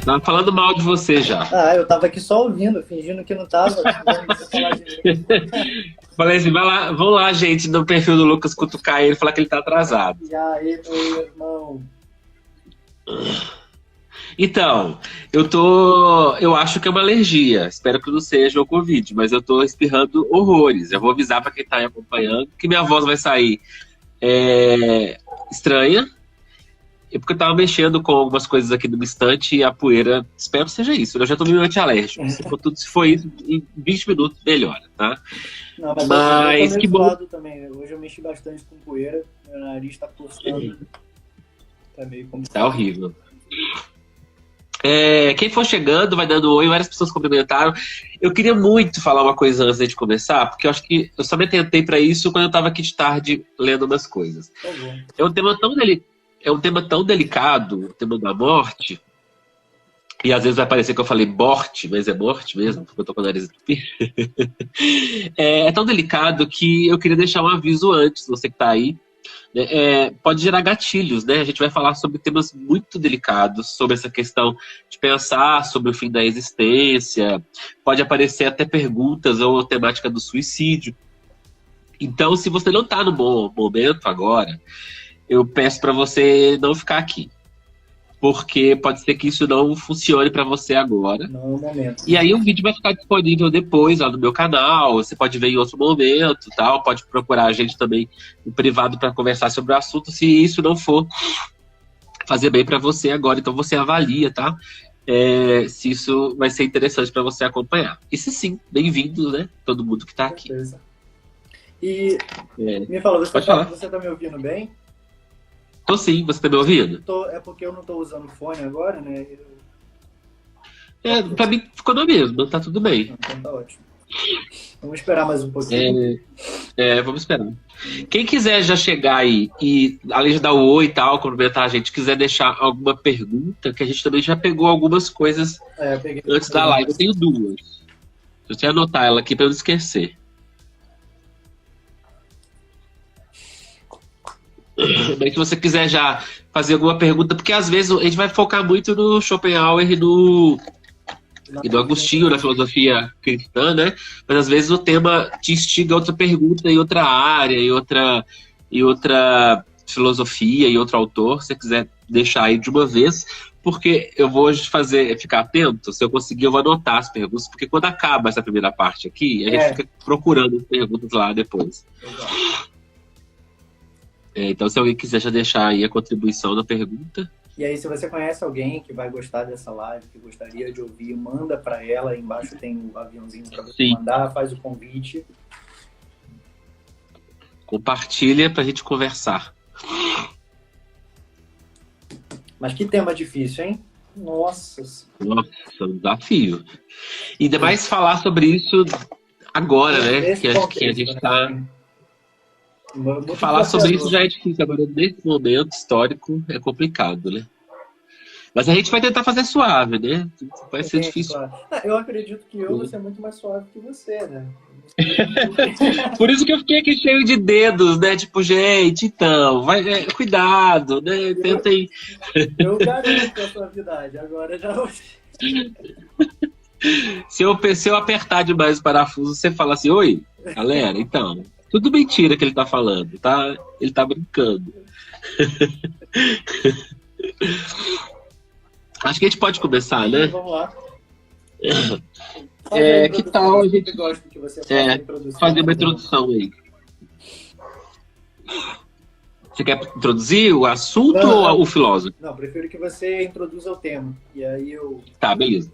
Tava falando mal de você já. Ah, eu tava aqui só ouvindo, fingindo que não tava. Falar de mim. Falei assim, vai lá, vão lá, gente, no perfil do Lucas cutucar ele e falar que ele tá atrasado. Já aí, meu irmão. Então, eu acho que é uma alergia. Espero que não seja o Covid, mas eu tô espirrando horrores. Eu vou avisar pra quem tá aí acompanhando que minha voz vai sair estranha. É porque eu tava mexendo com algumas coisas aqui no estante e a poeira, espero que seja isso. Eu já tomei um antialérgico. Se for isso, em 20 minutos melhora, tá? Não, mas eu tô que meio bom. zoado também. Hoje eu mexi bastante com poeira. Meu nariz tá coçando. Tá meio complicado. Tá horrível. Quem for chegando, vai dando oi, várias pessoas cumprimentaram. Eu queria muito falar uma coisa antes de começar, porque eu acho que eu só me atentei pra isso quando eu tava aqui de tarde lendo umas coisas. Por favor. É um tema tão delicado, o tema da morte, e às vezes vai parecer que eu falei morte, mas é morte mesmo, porque eu tô com o nariz entupido. É tão delicado que eu queria deixar um aviso antes, você que tá aí. Pode gerar gatilhos, né? A gente vai falar sobre temas muito delicados, sobre essa questão de pensar sobre o fim da existência, pode aparecer até perguntas ou temática do suicídio. Então, se você não está no bom momento agora, eu peço para você não ficar aqui, porque pode ser que isso não funcione para você agora. Não é o momento. E aí o vídeo vai ficar disponível depois lá no meu canal, você pode ver em outro momento, tal, pode procurar a gente também no privado para conversar sobre o assunto, se isso não for fazer bem para você agora, então você avalia, tá? Se isso vai ser interessante para você acompanhar. E se sim, bem-vindo, né? Todo mundo que está aqui. Beleza. E me fala, você tá me ouvindo bem? Tô sim, você tá me ouvindo? É porque eu não tô usando fone agora, né? Pra mim ficou na mesma, tá tudo bem. Então tá ótimo. Vamos esperar mais um pouquinho. Vamos esperar. Quem quiser já chegar aí e, além de dar o oi e tal, cumprimentar a gente, quiser deixar alguma pergunta, que a gente também já pegou algumas coisas antes da live. Eu tenho duas. Deixa eu anotar ela aqui pra eu não esquecer. Bem, se você quiser já fazer alguma pergunta, porque às vezes a gente vai focar muito no Schopenhauer e do Agostinho, na filosofia cristã, né? Mas às vezes o tema te instiga a outra pergunta em outra área, em outra filosofia, em outro autor. Se você quiser deixar aí de uma vez, porque eu vou hoje ficar atento, se eu conseguir eu vou anotar as perguntas, porque quando acaba essa primeira parte aqui, a gente fica procurando perguntas lá depois. Exato. Então, se alguém quiser já deixar aí a contribuição na pergunta. E aí, se você conhece alguém que vai gostar dessa live, que gostaria de ouvir, manda para ela. Aí embaixo tem o aviãozinho para você mandar, faz o convite. Compartilha pra gente conversar. Mas que tema difícil, hein? Nossa, um desafio. E ainda mais falar sobre isso agora, né? Que a gente tá... Falar sobre isso já é difícil. Agora, nesse momento histórico, é complicado, né? Mas a gente vai tentar fazer suave, né? Vai ser difícil. Claro. Eu acredito que eu vou ser muito mais suave que você, né? Por isso que eu fiquei aqui cheio de dedos, né? Tipo, gente, então, cuidado, né? Tentem... Eu garanto a suavidade, agora já vou... Se eu apertar demais o parafuso, você fala assim, oi, galera, então... Tudo mentira que ele tá falando, tá? Ele tá brincando. Acho que a gente pode começar, né? Vamos lá. Que tal a gente que você fazer uma introdução aí? Você quer introduzir o assunto ou o filósofo? Não, prefiro que você introduza o tema. E aí eu... Tá, beleza.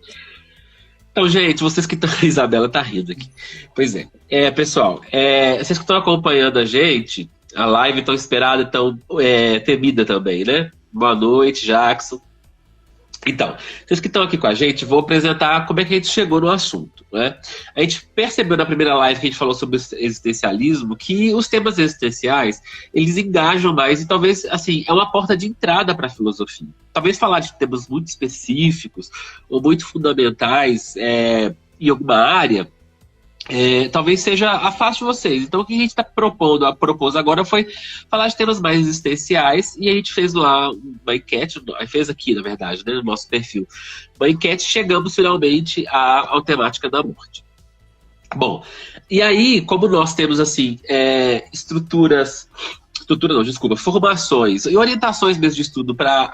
Então, gente, vocês que estão... A Isabela tá rindo aqui. Pois pessoal, vocês que estão acompanhando a gente, a live tão esperada, tão temida também, né? Boa noite, Jackson. Então, vocês que estão aqui com a gente, vou apresentar como é que a gente chegou no assunto, né? A gente percebeu na primeira live que a gente falou sobre existencialismo que os temas existenciais, eles engajam mais e talvez, assim, é uma porta de entrada para a filosofia. Talvez falar de temas muito específicos ou muito fundamentais em alguma área talvez seja afaste de vocês. Então, o que a gente está propôs agora foi falar de temas mais existenciais, e a gente fez lá uma enquete, fez aqui, na verdade, né, no nosso perfil, uma enquete, chegamos finalmente à temática da morte. Bom, e aí, como nós temos, assim, formações e orientações mesmo de estudo para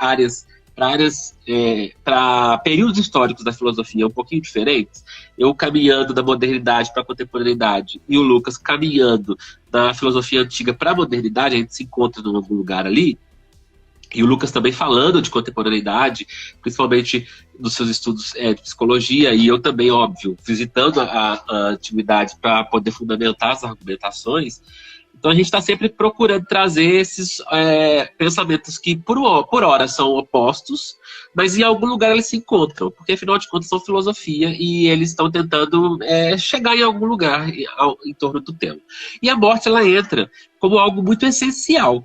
períodos históricos da filosofia um pouquinho diferentes, eu caminhando da modernidade para a contemporaneidade e o Lucas caminhando da filosofia antiga para a modernidade, a gente se encontra em algum lugar ali, e o Lucas também falando de contemporaneidade, principalmente dos seus estudos de psicologia, e eu também, óbvio, visitando a atividade para poder fundamentar as argumentações. Então a gente está sempre procurando trazer esses pensamentos que por hora são opostos, mas em algum lugar eles se encontram, porque afinal de contas são filosofia e eles estão tentando chegar em algum lugar em torno do tema. E a morte, ela entra como algo muito essencial.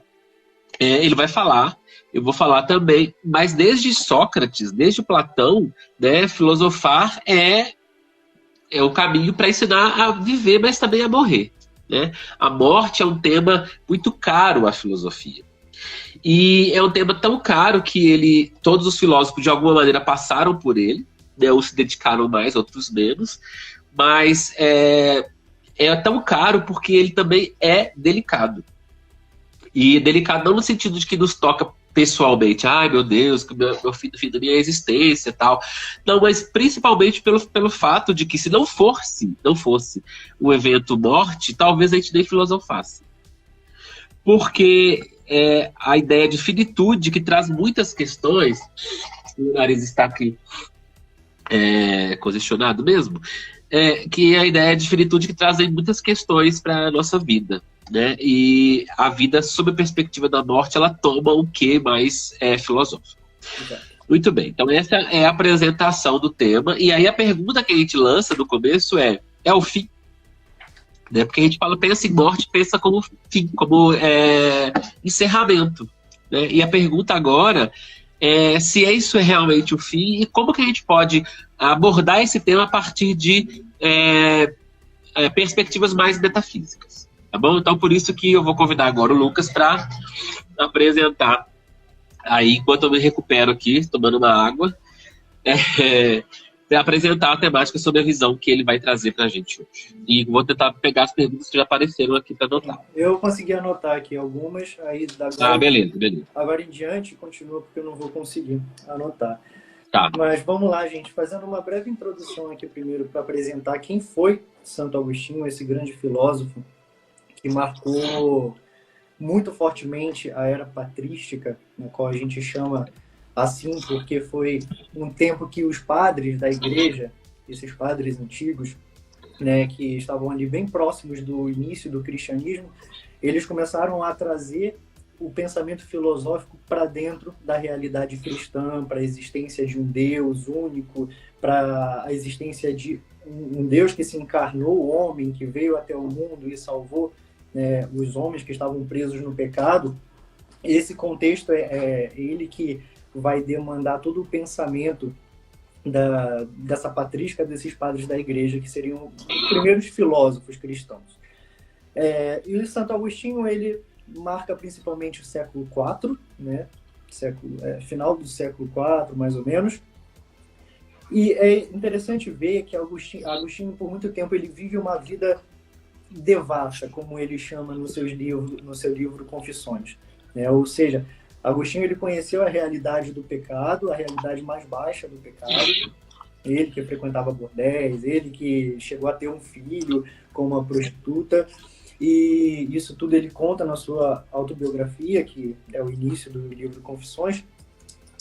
Ele vai falar, eu vou falar também, mas desde Sócrates, desde Platão, né, filosofar é o caminho para ensinar a viver, mas também a morrer. Né? A morte é um tema muito caro à filosofia. E é um tema tão caro que todos os filósofos, de alguma maneira, passaram por ele. Né? Uns se dedicaram mais, outros menos. Mas é tão caro porque ele também é delicado. E delicado não no sentido de que nos toca pessoalmente, ai meu Deus, que meu fim da minha existência e tal. Não, mas principalmente pelo fato de que se não fosse um evento morte, talvez a gente nem filosofasse. Porque a ideia de finitude que traz muitas questões, o nariz está aqui congestionado mesmo, que é a ideia de finitude que traz muitas questões para a nossa vida. Né? E a vida, sob a perspectiva da morte, ela toma um quê mais filosófico. Exato. Muito bem, então essa é a apresentação do tema. E aí a pergunta que a gente lança no começo é o fim? Né? Porque a gente pensa em morte, pensa como fim, como encerramento. Né? E a pergunta agora é se isso é realmente o fim e como que a gente pode abordar esse tema a partir de perspectivas mais metafísicas. Tá bom? Então, por isso que eu vou convidar agora o Lucas para apresentar, aí, enquanto eu me recupero aqui, tomando uma água, para apresentar a temática sobre a visão que ele vai trazer para a gente hoje. E vou tentar pegar as perguntas que já apareceram aqui para anotar. Eu consegui anotar aqui algumas, aí agora, beleza. Agora em diante, continua, porque eu não vou conseguir anotar. Tá. Mas vamos lá, gente, fazendo uma breve introdução aqui primeiro para apresentar quem foi Santo Agostinho, esse grande filósofo, que marcou muito fortemente a era patrística, na qual a gente chama assim, porque foi um tempo que os padres da igreja, esses padres antigos, né, que estavam ali bem próximos do início do cristianismo, eles começaram a trazer o pensamento filosófico para dentro da realidade cristã, para a existência de um Deus único, para a existência de um Deus que se encarnou, o homem que veio até o mundo e salvou os homens que estavam presos no pecado. Esse contexto é ele que vai demandar todo o pensamento dessa patrística desses padres da igreja, que seriam os primeiros filósofos cristãos. E o Santo Agostinho, ele marca principalmente o século IV, né? Final do século IV, mais ou menos. E é interessante ver que Agostinho, por muito tempo, ele vive uma vida devassa, como ele chama no seu livro Confissões. Ou seja, Agostinho, ele conheceu a realidade do pecado, a realidade mais baixa do pecado. Ele que frequentava bordéis, ele que chegou a ter um filho com uma prostituta. E isso tudo ele conta na sua autobiografia, que é o início do livro Confissões.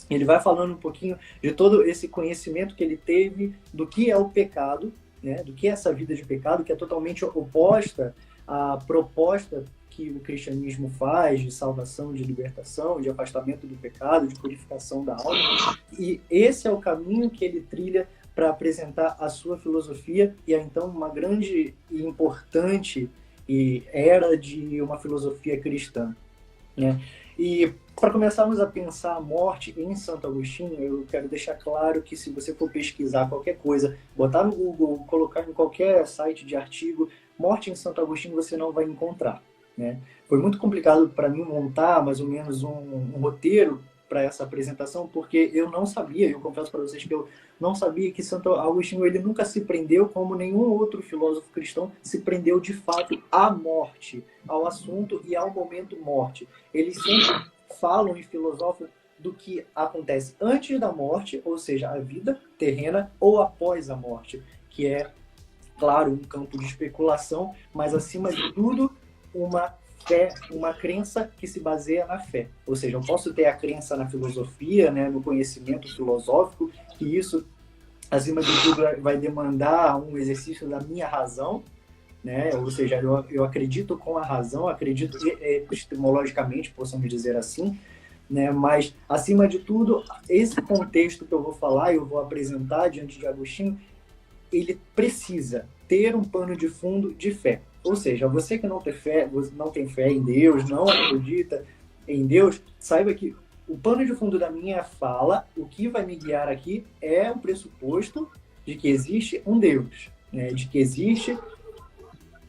Ele vai falando um pouquinho de todo esse conhecimento que ele teve do que é o pecado, né? Do que é essa vida de pecado, que é totalmente oposta à proposta que o cristianismo faz de salvação, de libertação, de afastamento do pecado, de purificação da alma. E esse é o caminho que ele trilha para apresentar a sua filosofia, e é então uma grande e importante era de uma filosofia cristã. Né? E para começarmos a pensar a morte em Santo Agostinho, eu quero deixar claro que se você for pesquisar qualquer coisa, botar no Google, colocar em qualquer site de artigo, morte em Santo Agostinho você não vai encontrar, né? Foi muito complicado para mim montar mais ou menos um roteiro para essa apresentação, porque eu não sabia, eu confesso para vocês que eu não sabia que Santo Agostinho ele nunca se prendeu, como nenhum outro filósofo cristão se prendeu de fato à morte, ao assunto e ao momento morte. Eles sempre falam e filosofam do que acontece antes da morte, ou seja, a vida terrena, ou após a morte, que é, claro, um campo de especulação, mas acima de tudo, uma fé, uma crença que se baseia na fé. Ou seja, eu posso ter a crença na filosofia, né, no conhecimento filosófico, que isso, acima de tudo, vai demandar um exercício da minha razão, né? Ou seja, eu acredito com a razão, acredito epistemologicamente, possamos dizer assim, né? Mas, acima de tudo, esse contexto que eu vou falar e eu vou apresentar diante de Agostinho, ele precisa ter um pano de fundo de fé. Ou seja, você que não tem fé em Deus, não acredita em Deus, saiba que o pano de fundo da minha fala, o que vai me guiar aqui é o pressuposto de que existe um Deus, né? De que existe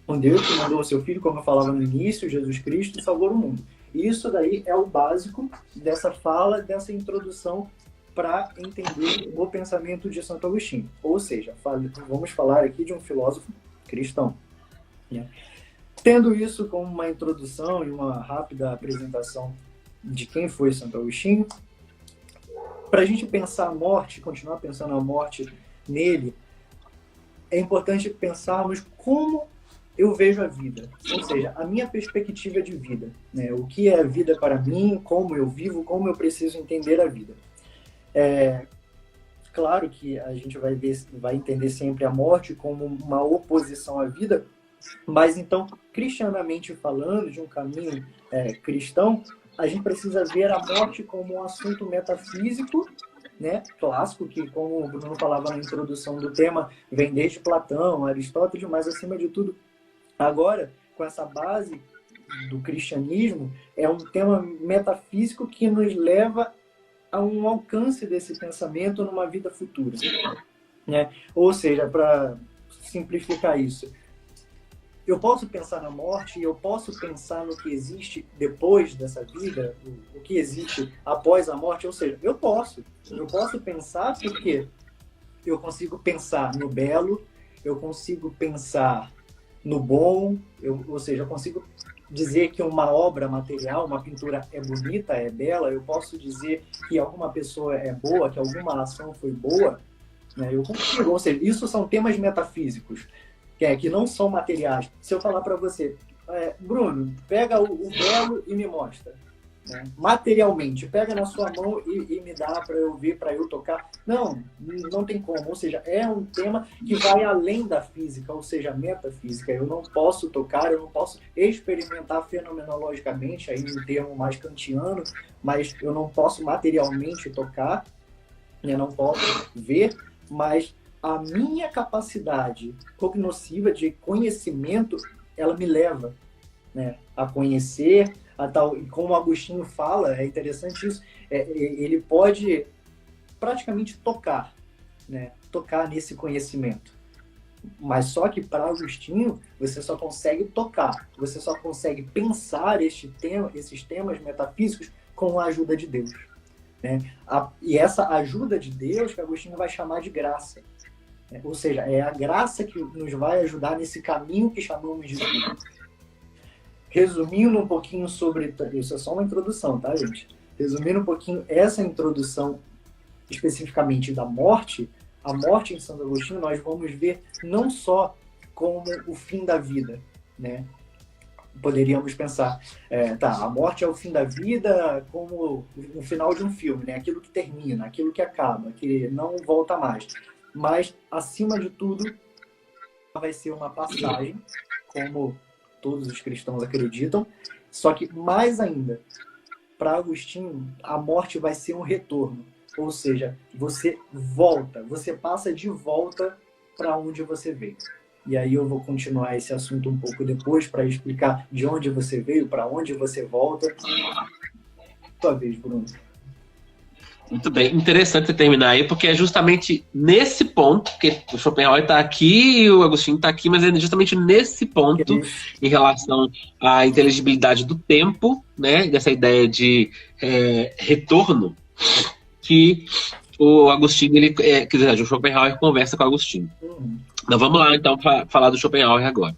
um Deus que mandou o seu Filho, como eu falava no início, Jesus Cristo, e salvou o mundo. Isso daí é o básico dessa fala, dessa introdução para entender o pensamento de Santo Agostinho. Ou seja, vamos falar aqui de um filósofo cristão, né? Tendo isso como uma introdução e uma rápida apresentação de quem foi Santo Agostinho, para a gente pensar a morte, continuar pensando a morte nele, é importante pensarmos como eu vejo a vida, ou seja, a minha perspectiva de vida, né? O que é a vida para mim, como eu vivo, como eu preciso entender a vida. Claro que a gente vai entender sempre a morte como uma oposição à vida, mas então, cristianamente falando, de um caminho cristão, a gente precisa ver a morte como um assunto metafísico, né, clássico, que, como o Bruno falava na introdução do tema, vem desde Platão, Aristóteles, mas acima de tudo, agora, com essa base do cristianismo, é um tema metafísico que nos leva a um alcance desse pensamento numa vida futura, né? Ou seja, para simplificar isso, eu posso pensar na morte, eu posso pensar no que existe depois dessa vida, o que existe após a morte, ou seja, eu posso pensar porque eu consigo pensar no belo, eu consigo pensar no bom, ou seja, eu consigo dizer que uma obra material, uma pintura é bonita, é bela, eu posso dizer que alguma pessoa é boa, que alguma ação foi boa, né? Eu consigo, ou seja, isso são temas metafísicos, que não são materiais. Se eu falar para você, Bruno, pega o belo e me mostra, né? Materialmente, pega na sua mão e me dá para eu ver, para eu tocar. Não tem como. Ou seja, é um tema que vai além da física, ou seja, metafísica. Eu não posso tocar, eu não posso experimentar fenomenologicamente, aí um termo mais kantiano, mas eu não posso materialmente tocar, eu não posso ver, mas a minha capacidade cognosciva de conhecimento, ela me leva, né, a conhecer, a tal, e como o Agostinho fala, é interessante isso, ele pode praticamente tocar, né, tocar nesse conhecimento. Mas só que para Agostinho, você só consegue tocar, você só consegue pensar esses temas metafísicos com a ajuda de Deus, né? E essa ajuda de Deus que Agostinho vai chamar de graça. Ou seja, é a graça que nos vai ajudar nesse caminho que chamamos de vida. Resumindo um pouquinho sobre... Isso é só uma introdução, tá, gente? Resumindo um pouquinho essa introdução especificamente da morte, a morte em Santo Agostinho, nós vamos ver não só como o fim da vida, né? Poderíamos pensar, a morte é o fim da vida como o final de um filme, né? Aquilo que termina, aquilo que acaba, que não volta mais. Mas, acima de tudo, vai ser uma passagem, como todos os cristãos acreditam, só que, mais ainda, para Agostinho, a morte vai ser um retorno. Ou seja, você volta, você passa de volta para onde você veio. E aí eu vou continuar esse assunto um pouco depois para explicar de onde você veio, para onde você volta. Sua vez, Bruno. Muito bem, interessante você terminar aí, porque é justamente nesse ponto, que o Schopenhauer está aqui e o Agostinho está aqui, mas é justamente nesse ponto, em relação à inteligibilidade do tempo, né, dessa ideia de retorno, que o Agostinho, quer dizer, o Schopenhauer conversa com o Agostinho. Então vamos lá, então, falar do Schopenhauer agora.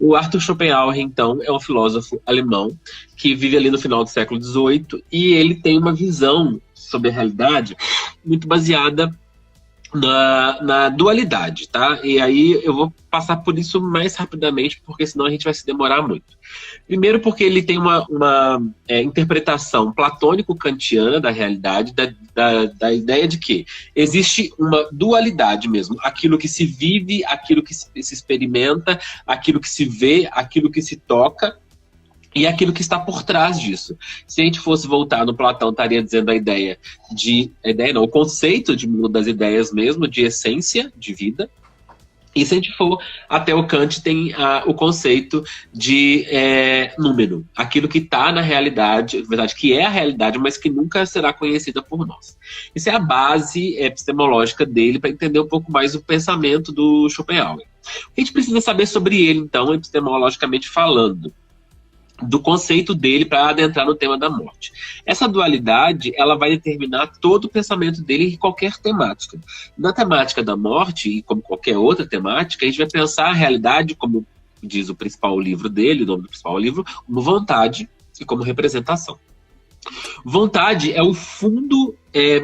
O Arthur Schopenhauer, então, é um filósofo alemão que vive ali no final do século XVIII e ele tem uma visão sobre a realidade muito baseada na dualidade, tá? E aí eu vou passar por isso mais rapidamente, porque senão a gente vai se demorar muito. Primeiro porque ele tem uma interpretação platônico-kantiana da realidade, da ideia de que existe uma dualidade mesmo. Aquilo que se vive, aquilo que se experimenta, aquilo que se vê, aquilo que se toca, e aquilo que está por trás disso. Se a gente fosse voltar no Platão, estaria dizendo o conceito de mundo das ideias mesmo, de essência, de vida. E se a gente for até o Kant, tem o conceito de número. Aquilo que está na realidade, na verdade, que é a realidade, mas que nunca será conhecida por nós. Isso é a base epistemológica dele, para entender um pouco mais o pensamento do Schopenhauer. O que a gente precisa saber sobre ele, então, epistemologicamente falando? Do conceito dele para adentrar no tema da morte. Essa dualidade, ela vai determinar todo o pensamento dele em qualquer temática. Na temática da morte, e como qualquer outra temática, a gente vai pensar a realidade, como diz o principal livro dele, o nome do principal livro, como vontade e como representação. Vontade é o fundo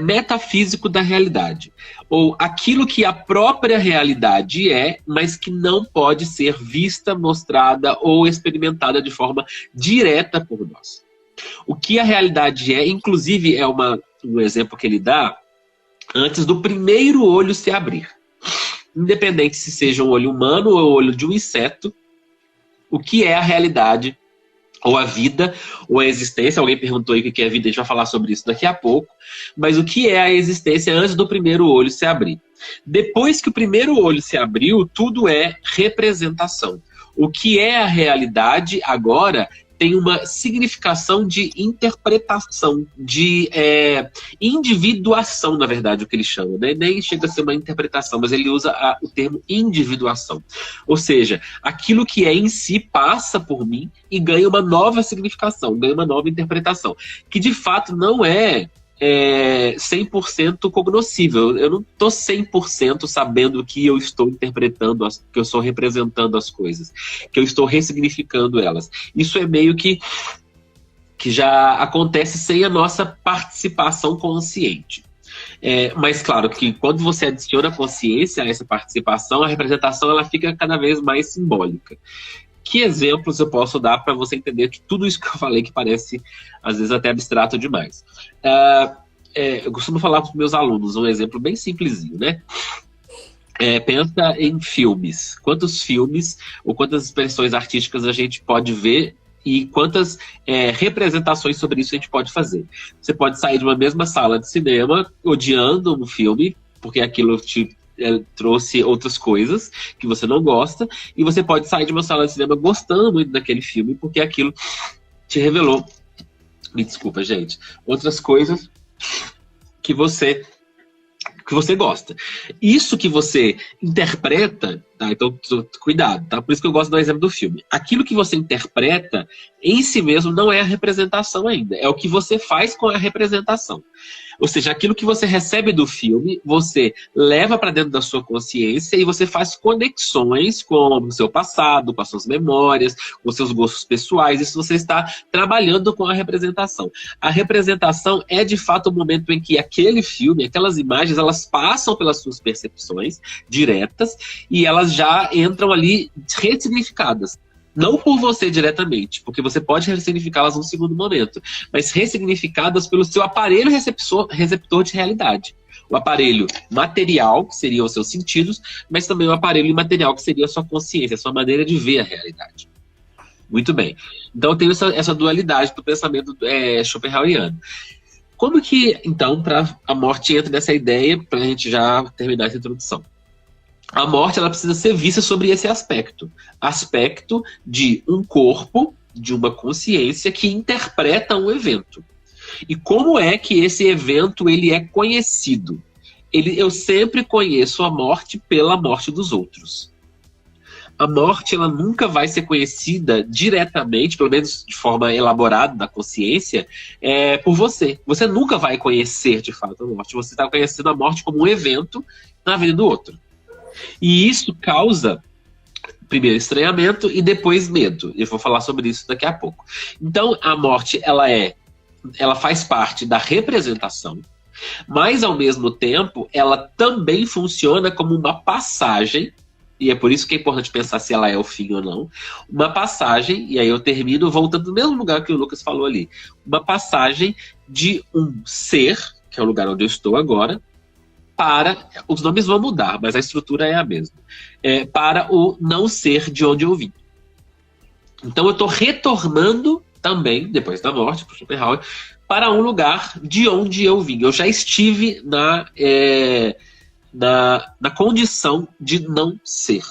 metafísico da realidade, ou aquilo que a própria realidade é, mas que não pode ser vista, mostrada ou experimentada de forma direta por nós. O que a realidade é, inclusive, é um exemplo que ele dá antes do primeiro olho se abrir. Independente se seja um olho humano ou o olho de um inseto, o que é a realidade, ou a vida, ou a existência. Alguém perguntou aí o que é a vida, a gente vai falar sobre isso daqui a pouco. Mas o que é a existência antes do primeiro olho se abrir? Depois que o primeiro olho se abriu, tudo é representação. O que é a realidade agora tem uma significação de interpretação, de individuação, na verdade, o que ele chama, né? Nem chega a ser uma interpretação, mas ele usa o termo individuação. Ou seja, aquilo que é em si passa por mim e ganha uma nova significação, ganha uma nova interpretação, que de fato não é 100% cognoscível. Eu não estou 100% sabendo que eu estou interpretando, que eu estou representando as coisas, que eu estou ressignificando elas. Isso é meio que já acontece sem a nossa participação consciente. Mas claro que quando você adiciona consciência a essa participação, a representação ela fica cada vez mais simbólica. Que exemplos eu posso dar para você entender que tudo isso que eu falei, que parece às vezes até abstrato demais? Eu costumo falar para os meus alunos um exemplo bem simplesinho, né? Pensa em filmes. Quantos filmes ou quantas expressões artísticas a gente pode ver e quantas representações sobre isso a gente pode fazer? Você pode sair de uma mesma sala de cinema odiando um filme, porque aquilo trouxe outras coisas que você não gosta, e você pode sair de uma sala de cinema gostando muito daquele filme, porque aquilo te revelou, me desculpa, gente, outras coisas que você gosta. Isso que você interpreta, tá? Então, cuidado, tá? Por isso que eu gosto do exemplo do filme. Aquilo que você interpreta em si mesmo não é a representação ainda, é o que você faz com a representação. Ou seja, aquilo que você recebe do filme, você leva para dentro da sua consciência e você faz conexões com o seu passado, com as suas memórias, com os seus gostos pessoais. Isso você está trabalhando com a representação. A representação é, de fato, o momento em que aquele filme, aquelas imagens, elas passam pelas suas percepções diretas e elas já entram ali ressignificadas. Não por você diretamente, porque você pode ressignificá-las num segundo momento, mas ressignificadas pelo seu aparelho receptor de realidade. O aparelho material, que seriam os seus sentidos, mas também o aparelho imaterial, que seria a sua consciência, a sua maneira de ver a realidade. Muito bem. Então, eu tenho essa dualidade do pensamento schopenhaueriano. Como que, então, a morte entra nessa ideia, para a gente já terminar essa introdução? A morte ela precisa ser vista sobre esse aspecto de um corpo, de uma consciência que interpreta um evento. E como é que esse evento ele é conhecido? Eu sempre conheço a morte pela morte dos outros. A morte ela nunca vai ser conhecida diretamente, pelo menos de forma elaborada na consciência, por você. Você nunca vai conhecer de fato a morte. Você está conhecendo a morte como um evento na vida do outro. E isso causa, primeiro, estranhamento e depois medo. Eu vou falar sobre isso daqui a pouco. Então, a morte ela faz parte da representação, mas ao mesmo tempo ela também funciona como uma passagem. E é por isso que é importante pensar se ela é o fim ou não. Uma passagem, e aí eu termino voltando no mesmo lugar que o Lucas falou ali. Uma passagem de um ser, que é o lugar onde eu estou agora, para... Os nomes vão mudar, mas a estrutura é a mesma. Para o não ser de onde eu vim. Então eu estou retornando também, depois da morte, para o Schopenhauer, para um lugar de onde eu vim. Eu já estive na condição de não ser.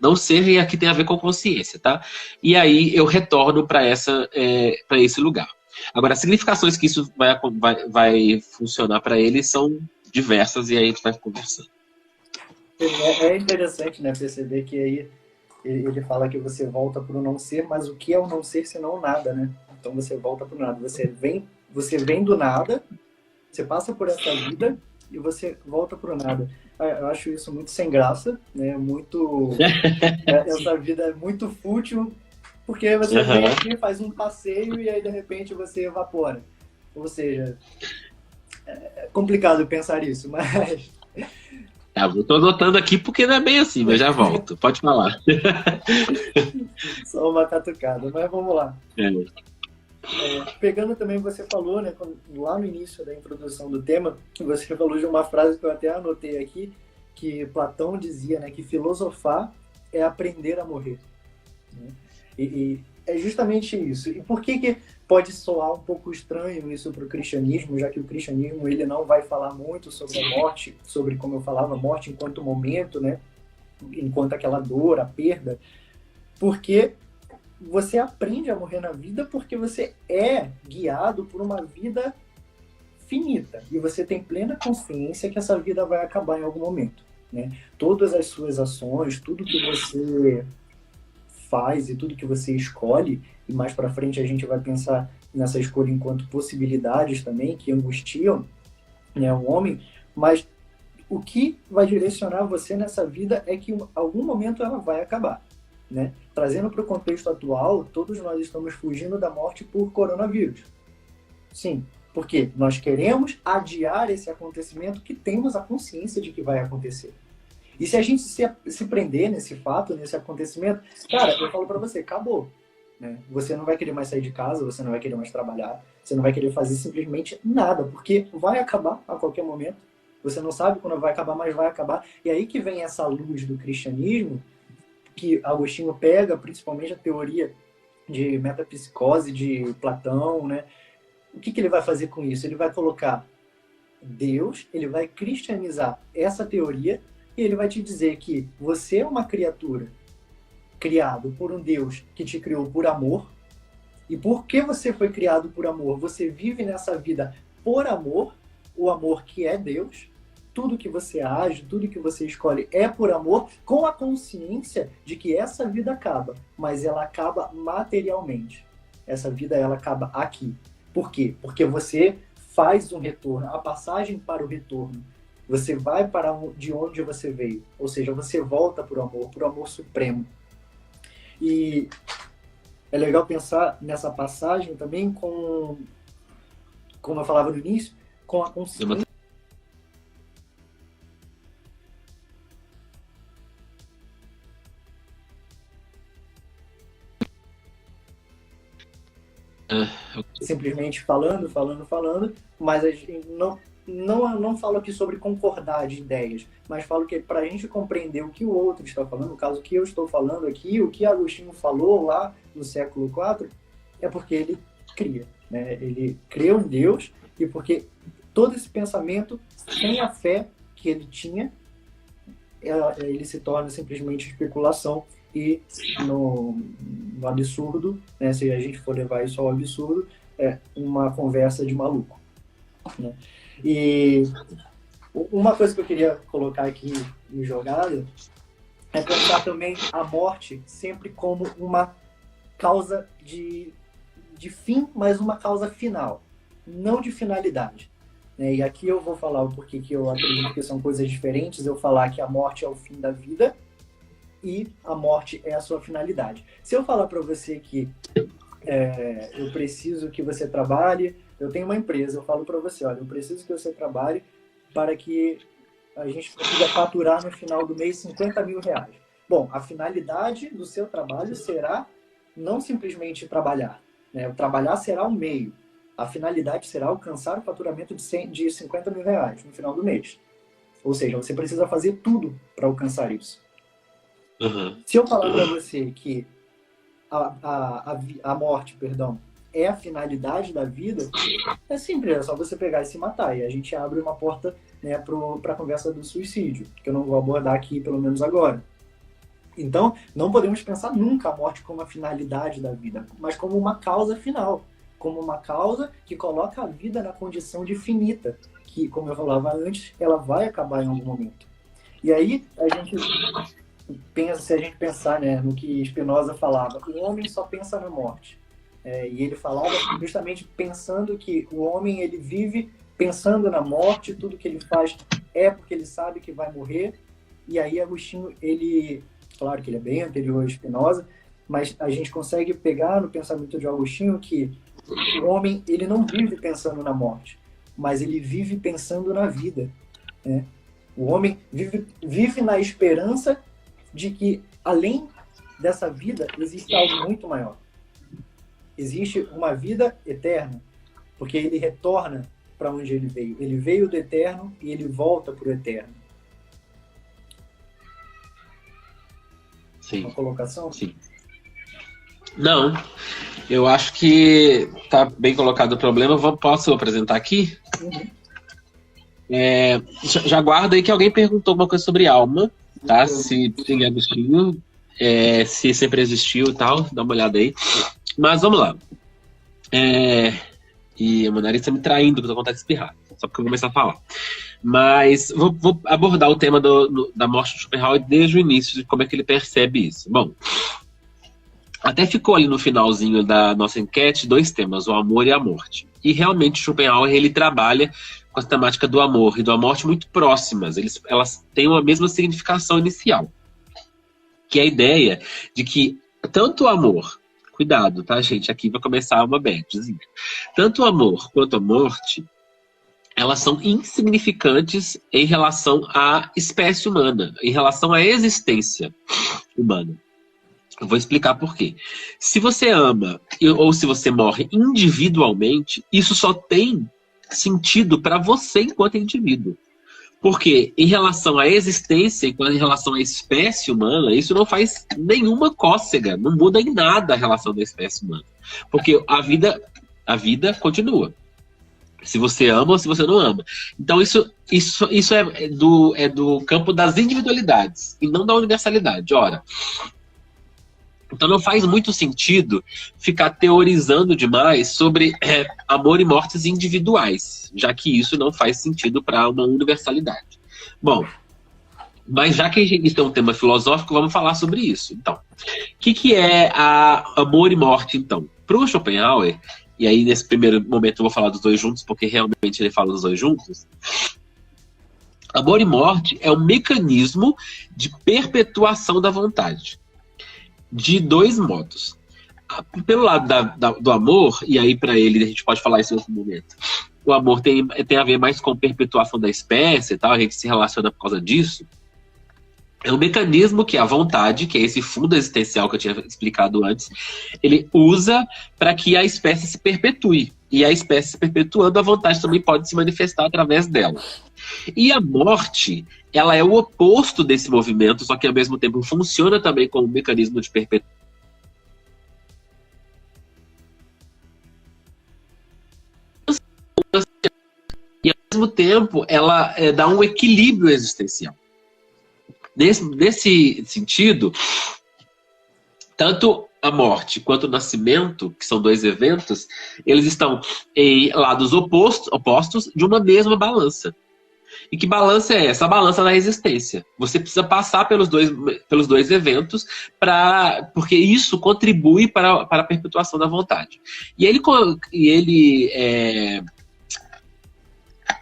Não ser, e aqui tem a ver com consciência, tá? E aí eu retorno para esse lugar. Agora, as significações que isso vai funcionar para ele são diversas, e aí a gente vai conversando. É interessante, né, perceber que aí ele fala que você volta para o não ser, mas o que é o não ser senão nada, né? Então você volta para o nada. Você vem do nada, você passa por essa vida e você volta pro nada. Eu acho isso muito sem graça, né? Essa vida é muito fútil, porque você vem aqui, faz um passeio e aí de repente você evapora. Ou seja, é complicado pensar isso, mas... Eu tô anotando aqui porque não é bem assim, mas já volto. Pode falar. Só uma catucada, mas vamos lá. Pegando também, você falou, né, lá no início da introdução do tema, você falou de uma frase que eu até anotei aqui, que Platão dizia, né, que filosofar é aprender a morrer. Né? E é justamente isso. E por que pode soar um pouco estranho isso para o cristianismo, já que o cristianismo ele não vai falar muito sobre a morte, sobre, como eu falava, a morte enquanto momento, né, enquanto aquela dor, a perda, porque você aprende a morrer na vida porque você é guiado por uma vida finita. E você tem plena consciência que essa vida vai acabar em algum momento. Né? Todas as suas ações, tudo que você faz e tudo que você escolhe, e mais para frente a gente vai pensar nessa escolha enquanto possibilidades também, que angustiam, né, o homem, mas o que vai direcionar você nessa vida é que em algum momento ela vai acabar. Né? Trazendo para o contexto atual, todos nós estamos fugindo da morte por coronavírus. Sim, porque nós queremos adiar esse acontecimento que temos a consciência de que vai acontecer. E se a gente se prender nesse fato, nesse acontecimento, cara, eu falo para você, acabou. Né? Você não vai querer mais sair de casa, você não vai querer mais trabalhar, você não vai querer fazer simplesmente nada, porque vai acabar a qualquer momento. Você não sabe quando vai acabar, mas vai acabar. E aí que vem essa luz do cristianismo, que Agostinho pega, principalmente a teoria de metapsicose de Platão, né? O que ele vai fazer com isso? Ele vai colocar Deus, ele vai cristianizar essa teoria e ele vai te dizer que você é uma criatura criado por um Deus que te criou por amor, e porque você foi criado por amor, você vive nessa vida por amor, o amor que é Deus. Tudo que você age, tudo que você escolhe é por amor, com a consciência de que essa vida acaba, mas ela acaba materialmente. Essa vida ela acaba aqui. Por quê? Porque você faz um retorno, a passagem para o retorno. Você vai para de onde você veio, ou seja, você volta para o amor supremo. E é legal pensar nessa passagem também com, como eu falava no início, com a consciência. Simplesmente falando, mas a gente não falo aqui sobre concordar de ideias, mas falo que para a gente compreender o que o outro está falando, no caso, o que eu estou falando aqui, o que Agostinho falou lá no século IV, é porque ele cria, né? Ele creu em Deus, e porque todo esse pensamento, sem a fé que ele tinha, ele se torna simplesmente especulação. E no absurdo, né, se a gente for levar isso ao absurdo, uma conversa de maluco, né? E uma coisa que eu queria colocar aqui em jogada é pensar também a morte sempre como uma causa de fim, mas uma causa final, não de finalidade. E aqui eu vou falar o porquê que eu acredito que são coisas diferentes. Eu falar que a morte é o fim da vida e a morte é a sua finalidade. Se eu falar para você que eu preciso que você trabalhe, eu tenho uma empresa, eu falo para você, olha, eu preciso que você trabalhe para que a gente consiga faturar no final do mês 50 mil reais. Bom, a finalidade do seu trabalho será não simplesmente trabalhar, né? O trabalhar será um meio. A finalidade será alcançar o faturamento de 50 mil reais no final do mês. Ou seja, você precisa fazer tudo para alcançar isso. Uhum. Se eu falar para você que a morte, perdão, é a finalidade da vida, é simples, é só você pegar e se matar. E a gente abre uma porta, né, para a conversa do suicídio, que eu não vou abordar aqui, pelo menos agora. Então, não podemos pensar nunca a morte como a finalidade da vida, mas como uma causa final, como uma causa que coloca a vida na condição de finita, que, como eu falava antes, ela vai acabar em algum momento. E aí, se a gente pensar, né, no que Spinoza falava, o homem só pensa na morte. E ele falava justamente pensando que o homem ele vive pensando na morte, tudo que ele faz é porque ele sabe que vai morrer. E aí Agostinho, claro que ele é bem anterior a Spinoza, mas a gente consegue pegar no pensamento de Agostinho que o homem ele não vive pensando na morte, mas ele vive pensando na vida, né? O homem vive na esperança de que, além dessa vida, existe algo muito maior. Existe uma vida eterna, porque ele retorna para onde ele veio. Ele veio do eterno e ele volta para o eterno. Sim. Uma colocação? Sim. Não, eu acho que tá bem colocado o problema. Posso apresentar aqui? Uhum. Já guarda aí que alguém perguntou uma coisa sobre alma, tá? Se tem Agostinho, se sempre existiu e tal, dá uma olhada aí. Mas vamos lá. E a Manarista tá me traindo, que eu tô com vontade de espirrar. Só porque eu vou começar a falar. Mas vou abordar o tema da morte de Schopenhauer desde o início, de como é que ele percebe isso. Bom, até ficou ali no finalzinho da nossa enquete 2 temas, o amor e a morte. E realmente Schopenhauer ele trabalha com a temática do amor e da morte muito próximas. Elas têm a mesma significação inicial. Que é a ideia de que tanto o amor, cuidado, tá, gente? Aqui vai começar uma badzinha. Tanto o amor quanto a morte, elas são insignificantes em relação à espécie humana, em relação à existência humana. Eu vou explicar por quê. Se você ama ou se você morre individualmente, isso só tem sentido para você enquanto indivíduo. Porque em relação à existência e em relação à espécie humana, isso não faz nenhuma cócega, não muda em nada a relação da espécie humana. Porque a vida continua. Se você ama ou se você não ama. Então isso é do campo das individualidades e não da universalidade. Ora, então não faz muito sentido ficar teorizando demais sobre amor e mortes individuais, já que isso não faz sentido para uma universalidade. Bom, mas já que isso é um tema filosófico, vamos falar sobre isso. Então, o que é amor e morte, então? Para o Schopenhauer, e aí nesse primeiro momento eu vou falar dos dois juntos, porque realmente ele fala dos dois juntos, amor e morte é um mecanismo de perpetuação da vontade. De 2 modos. Pelo lado do amor, e aí para ele a gente pode falar isso em outro momento, o amor tem a ver mais com perpetuação da espécie e tal, a gente se relaciona por causa disso. É um mecanismo que a vontade, que é esse fundo existencial que eu tinha explicado antes, ele usa para que a espécie se perpetue. E a espécie se perpetuando, a vontade também pode se manifestar através dela. E a morte, ela é o oposto desse movimento, só que ao mesmo tempo funciona também como um mecanismo de perpetuação. E ao mesmo tempo, ela dá um equilíbrio existencial. Nesse sentido, tanto a morte quanto o nascimento, que são dois eventos, eles estão em lados opostos de uma mesma balança. E que balança é essa? A balança da existência. Você precisa passar pelos dois eventos, porque isso contribui para a perpetuação da vontade. E ele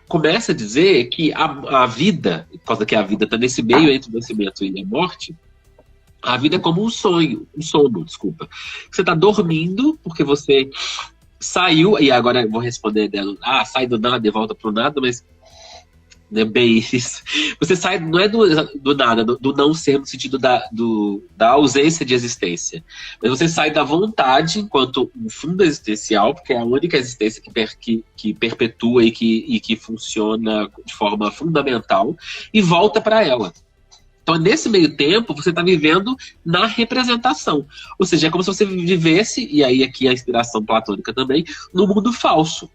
começa a dizer que a vida, por causa que a vida está nesse meio entre o nascimento e a morte, a vida é como um sono, desculpa. Você está dormindo porque você saiu, e agora eu vou responder dela, sai do nada e volta para o nada, mas não é bem isso. Você sai, não é do nada, do não ser no sentido da ausência de existência. Mas você sai da vontade enquanto um fundo existencial, porque é a única existência que perpetua e que funciona de forma fundamental, e volta para ela. Então, nesse meio tempo, você está vivendo na representação. Ou seja, é como se você vivesse, e aí aqui a inspiração platônica também, no mundo falso.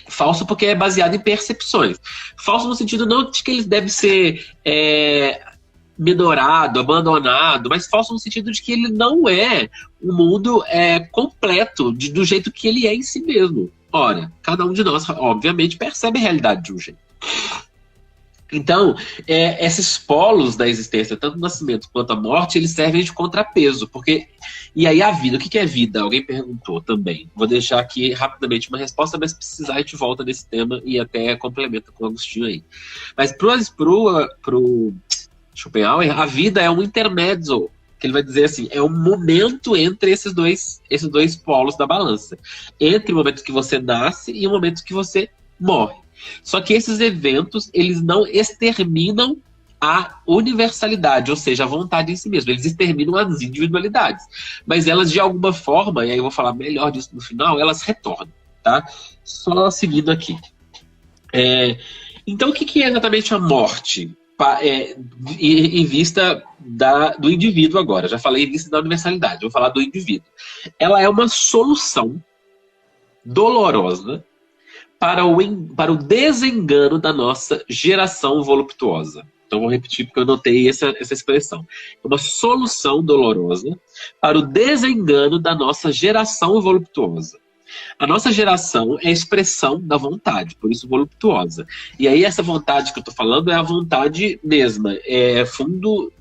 Falso porque é baseado em percepções. Falso no sentido não de que ele deve ser minorado, abandonado, mas falso no sentido de que ele não é um mundo completo, do jeito que ele é em si mesmo. Ora, cada um de nós, obviamente, percebe a realidade de um jeito. Então, esses polos da existência, tanto o nascimento quanto a morte, eles servem de contrapeso. E aí a vida, o que é vida? Alguém perguntou também. Vou deixar aqui rapidamente uma resposta, mas se precisar a gente volta nesse tema e até complementa com o Agostinho aí. Mas pro Schopenhauer, a vida é um intermezzo, que ele vai dizer assim, é um momento entre esses dois polos da balança. Entre o momento que você nasce e o momento que você morre. Só que esses eventos, eles não exterminam a universalidade, ou seja, a vontade em si mesmo. Eles exterminam as individualidades. Mas elas, de alguma forma, e aí eu vou falar melhor disso no final, elas retornam, tá? Só seguindo aqui. Então, o que é exatamente a morte? Em vista do indivíduo agora. Já falei em vista da universalidade, vou falar do indivíduo. Ela é uma solução dolorosa para o desengano da nossa geração voluptuosa. Então, vou repetir porque eu notei essa expressão. É uma solução dolorosa para o desengano da nossa geração voluptuosa. A nossa geração é a expressão da vontade, por isso voluptuosa. E aí essa vontade que eu estou falando é a vontade mesma, é fundo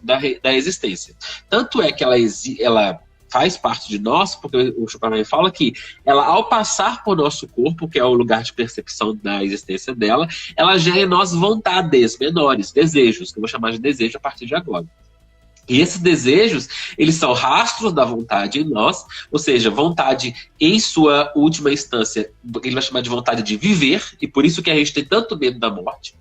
da existência. Tanto é que ela faz parte de nós, porque o Schopenhauer fala que ela, ao passar por nosso corpo, que é o lugar de percepção da existência dela, ela gera em nós vontades menores, desejos, que eu vou chamar de desejo a partir de agora. E esses desejos, eles são rastros da vontade em nós, ou seja, vontade em sua última instância, ele vai chamar de vontade de viver, e por isso que a gente tem tanto medo da morte,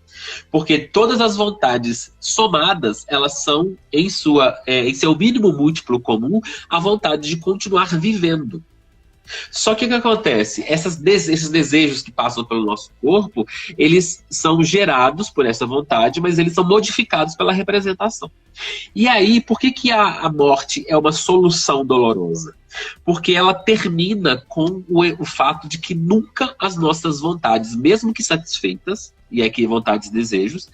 porque todas as vontades somadas, elas são, em seu mínimo múltiplo comum, a vontade de continuar vivendo. Só que o que acontece? Esses desejos que passam pelo nosso corpo, eles são gerados por essa vontade, mas eles são modificados pela representação. E aí, por que a morte é uma solução dolorosa? Porque ela termina com o fato de que nunca as nossas vontades, mesmo que satisfeitas, e aqui vontades e desejos,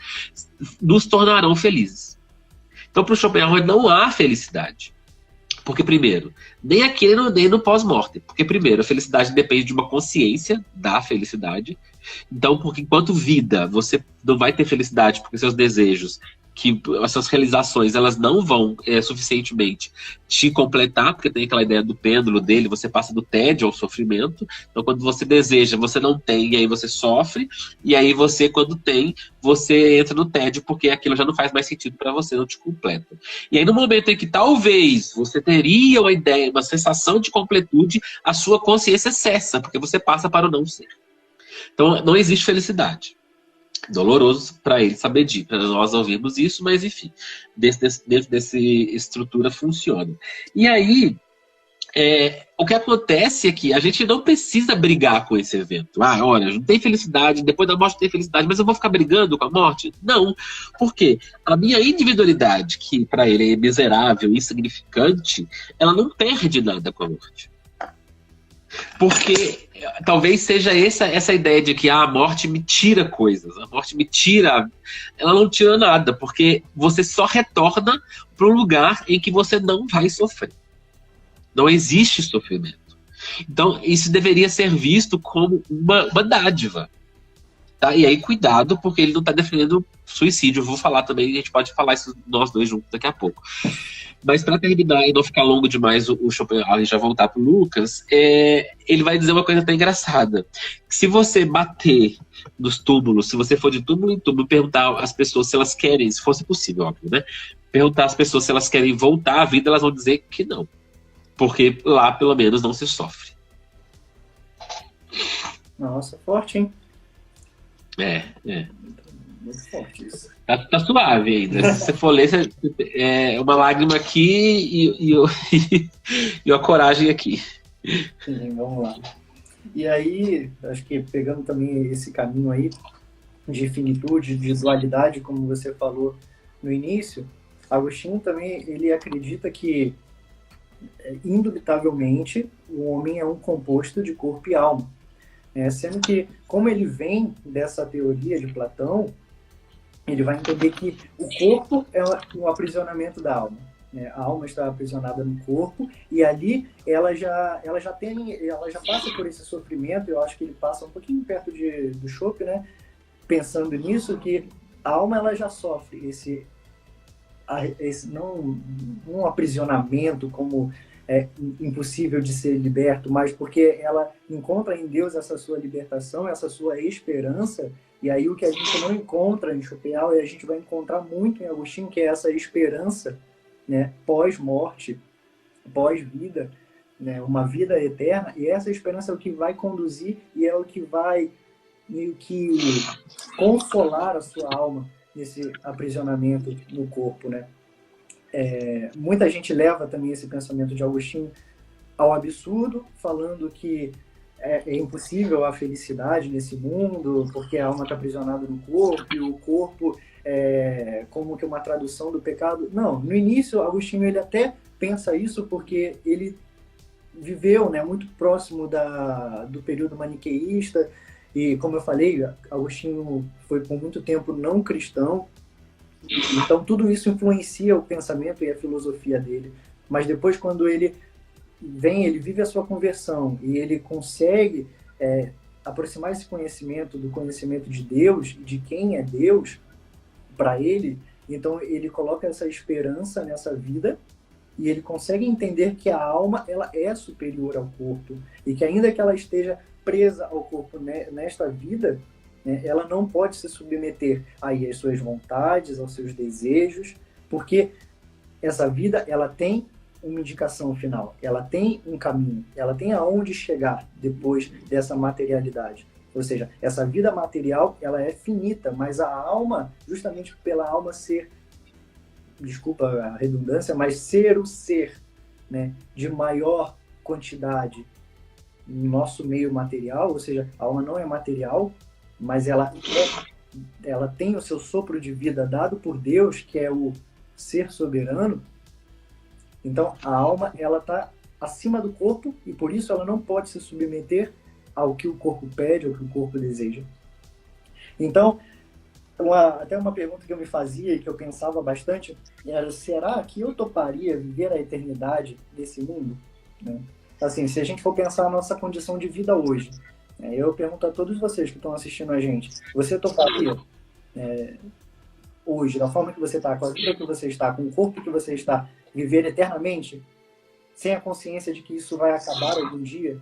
nos tornarão felizes. Então, para o Schopenhauer, não há felicidade. Porque, primeiro, nem aqui nem no pós-morte. Porque, primeiro, a felicidade depende de uma consciência da felicidade. Então, porque enquanto vida, você não vai ter felicidade porque seus desejos, as suas realizações, elas não vão suficientemente te completar, porque tem aquela ideia do pêndulo dele, você passa do tédio ao sofrimento. Então, quando você deseja, você não tem, e aí você sofre. E aí você, quando tem, você entra no tédio, porque aquilo já não faz mais sentido para você, não te completa. E aí, no momento em que talvez você teria uma ideia, uma sensação de completude, a sua consciência cessa, porque você passa para o não ser. Então, não existe felicidade. Doloroso para ele saber disso, para nós ouvimos isso, mas enfim, dentro dessa estrutura funciona. E aí, o que acontece é que a gente não precisa brigar com esse evento. Olha, não tem felicidade, depois da morte tem felicidade, mas eu vou ficar brigando com a morte? Não, porque a minha individualidade, que para ele é miserável, insignificante, ela não perde nada com a morte. Porque talvez seja essa ideia de que a morte me tira coisas, a morte me tira... Ela não tira nada, porque você só retorna para um lugar em que você não vai sofrer. Não existe sofrimento. Então, isso deveria ser visto como uma dádiva. Tá? E aí, cuidado, porque ele não está defendendo suicídio. Eu vou falar também, a gente pode falar isso nós dois juntos daqui a pouco. Mas para terminar e não ficar longo demais o Schopenhauer e já voltar pro Lucas, ele vai dizer uma coisa até engraçada. Se você bater nos túmulos, se você for de túmulo em túmulo, perguntar às pessoas se elas querem, se fosse possível, óbvio, né? Perguntar às pessoas se elas querem voltar à vida, elas vão dizer que não. Porque lá, pelo menos, não se sofre. Nossa, forte, hein? Muito forte isso. Tá suave ainda. Se você for ler, uma lágrima aqui e a coragem aqui. Sim, vamos lá. E aí, acho que pegando também esse caminho aí de finitude, de dualidade, como você falou no início, Agostinho também, ele acredita que, indubitavelmente, o homem é um composto de corpo e alma. Sendo que, como ele vem dessa teoria de Platão, ele vai entender que o corpo é um aprisionamento da alma. A alma está aprisionada no corpo e ali ela já passa por esse sofrimento. Eu acho que ele passa um pouquinho perto do Schopenhauer, né? Pensando nisso, que a alma ela já sofre esse não um aprisionamento como impossível de ser liberto, mas porque ela encontra em Deus essa sua libertação, essa sua esperança. E aí o que a gente não encontra em Schopenhauer, a gente vai encontrar muito em Agostinho, que é essa esperança, né, pós-morte, pós-vida, né, uma vida eterna. E essa esperança é o que vai conduzir e é o que vai meio que consolar a sua alma nesse aprisionamento no corpo, né? Muita gente leva também esse pensamento de Agostinho ao absurdo, falando que é impossível a felicidade nesse mundo, porque a alma está aprisionada no corpo, e o corpo é como que uma tradução do pecado. Não, no início, Agostinho ele até pensa isso porque ele viveu, né, muito próximo do período maniqueísta, e como eu falei, Agostinho foi por muito tempo não cristão, então tudo isso influencia o pensamento e a filosofia dele. Mas depois, quando ele vive a sua conversão e ele consegue aproximar esse conhecimento do conhecimento de Deus e de quem é Deus para ele, então ele coloca essa esperança nessa vida e ele consegue entender que a alma ela é superior ao corpo e que ainda que ela esteja presa ao corpo nesta vida, ela não pode se submeter aí às suas vontades, aos seus desejos, porque essa vida ela tem uma indicação final, ela tem um caminho, ela tem aonde chegar depois dessa materialidade. Ou seja, essa vida material ela é finita, mas a alma, justamente pela alma ser, desculpa a redundância, mas ser o ser, né, de maior quantidade no nosso meio material, ou seja, a alma não é material, mas ela tem o seu sopro de vida dado por Deus, que é o ser soberano. Então, a alma ela está acima do corpo e, por isso, ela não pode se submeter ao que o corpo pede, ao que o corpo deseja. Então, até uma pergunta que eu me fazia e que eu pensava bastante era: será que eu toparia viver a eternidade desse mundo? Né? Assim, se a gente for pensar a nossa condição de vida hoje, eu pergunto a todos vocês que estão assistindo a gente: você toparia hoje, da forma que você está, com a vida que você está, com o corpo que você está, viver eternamente, sem a consciência de que isso vai acabar algum dia?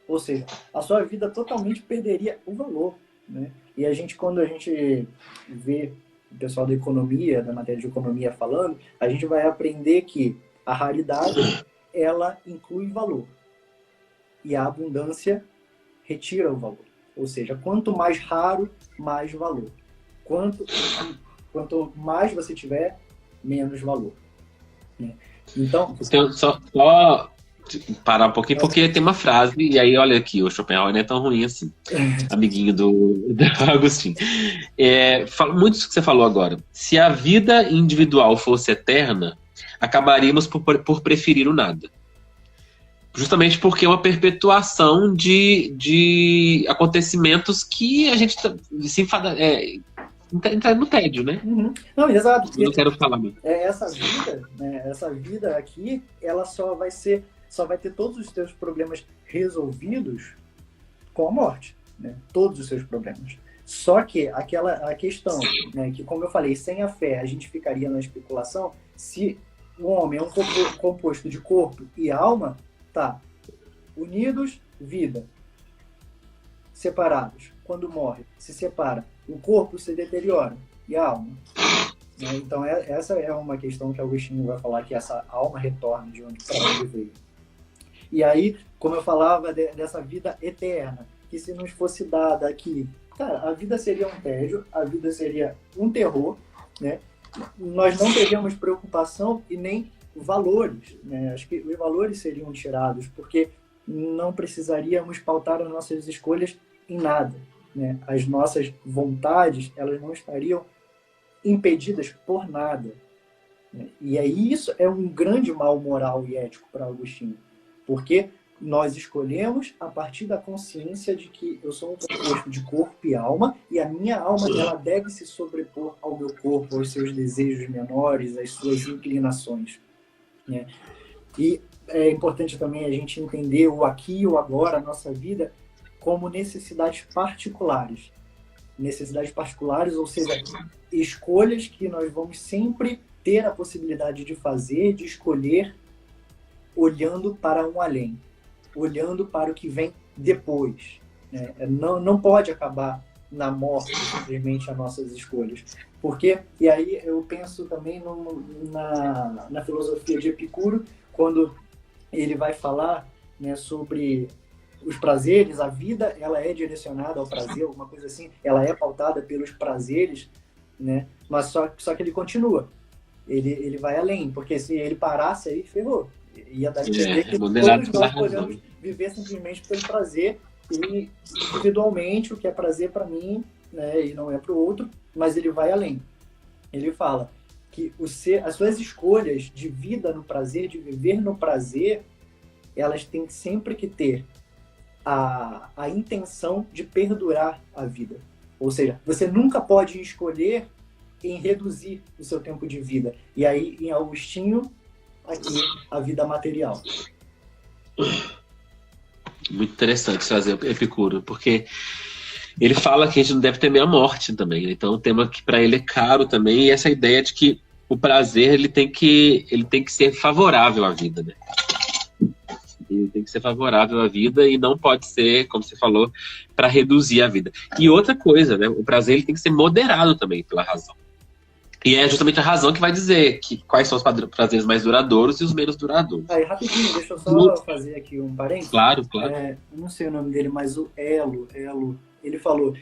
Ou seja, a sua vida totalmente perderia o valor, né? E quando a gente vê o pessoal da economia, da matéria de economia falando, a gente vai aprender que a raridade, ela inclui valor. E a abundância retira o valor. Ou seja, quanto mais raro, mais valor. Quanto mais você tiver, menos valor. Né? Então só parar um pouquinho, porque tem uma frase, e aí olha aqui, o Schopenhauer não é tão ruim assim, amiguinho do Agostinho. Muito isso que você falou agora. Se a vida individual fosse eterna, acabaríamos por preferir o nada. Justamente porque é uma perpetuação de acontecimentos que a gente se enfada. Entrar no tédio, né? Uhum. Não, exato. Eu não quero falar mesmo. Essa vida, né, essa vida aqui, ela só vai ter todos os seus problemas resolvidos com a morte, né? Todos os seus problemas. Só que a questão, né, que como eu falei, sem a fé a gente ficaria na especulação. Se o homem é um composto de corpo e alma, tá, unidos, vida, separados, quando morre, se separa, o corpo se deteriora e a alma. Né? Então essa é uma questão que Agostinho vai falar, que essa alma retorna de onde para onde veio. E aí, como eu falava dessa vida eterna, que se nos fosse dada aqui, cara, a vida seria um tédio, a vida seria um terror, né? Nós não teríamos preocupação e nem valores, né? Acho que os valores seriam tirados, porque não precisaríamos pautar as nossas escolhas em nada, né? As nossas vontades, elas não estariam impedidas por nada, né? E aí isso é um grande mal moral e ético para Agostinho, porque nós escolhemos a partir da consciência de que eu sou um composto de corpo e alma, e a minha alma ela deve se sobrepor ao meu corpo, aos seus desejos menores, às suas inclinações, né? E é importante também a gente entender o aqui e o agora, a nossa vida, como necessidades particulares. Necessidades particulares, ou seja, escolhas que nós vamos sempre ter a possibilidade de fazer, de escolher, olhando para um além, olhando para o que vem depois, né? Não pode acabar na morte simplesmente as nossas escolhas. Porque, e aí eu penso também na filosofia de Epicuro, quando ele vai falar, né, sobre os prazeres, a vida ela é direcionada ao prazer, alguma coisa assim, ela é pautada pelos prazeres, né? Mas só que ele continua, ele vai além, porque se ele parasse aí, ferrou. Ia dar a entender que todos nós podemos viver simplesmente pelo prazer, e individualmente o que é prazer para mim, né, e não é para o outro, mas ele vai além. Ele fala que as suas escolhas de vida no prazer, de viver no prazer, elas têm sempre que ter a intenção de perdurar a vida. Ou seja, você nunca pode escolher em reduzir o seu tempo de vida. E aí, em Agostinho, aqui, a vida material. Muito interessante trazer Epicuro, porque ele fala que a gente não deve temer a morte também. Então, é um tema que para ele é caro também, e essa ideia de que o prazer ele tem que ser favorável à vida, né? Ele tem que ser favorável à vida e não pode ser, como você falou, para reduzir a vida. E outra coisa, né? O prazer ele tem que ser moderado também pela razão. E é justamente a razão que vai dizer quais são os prazeres mais duradouros e os menos duradouros. Aí, rapidinho, deixa eu só fazer aqui um parênteses. Claro. Não sei o nome dele, mas o Elo, ele falou,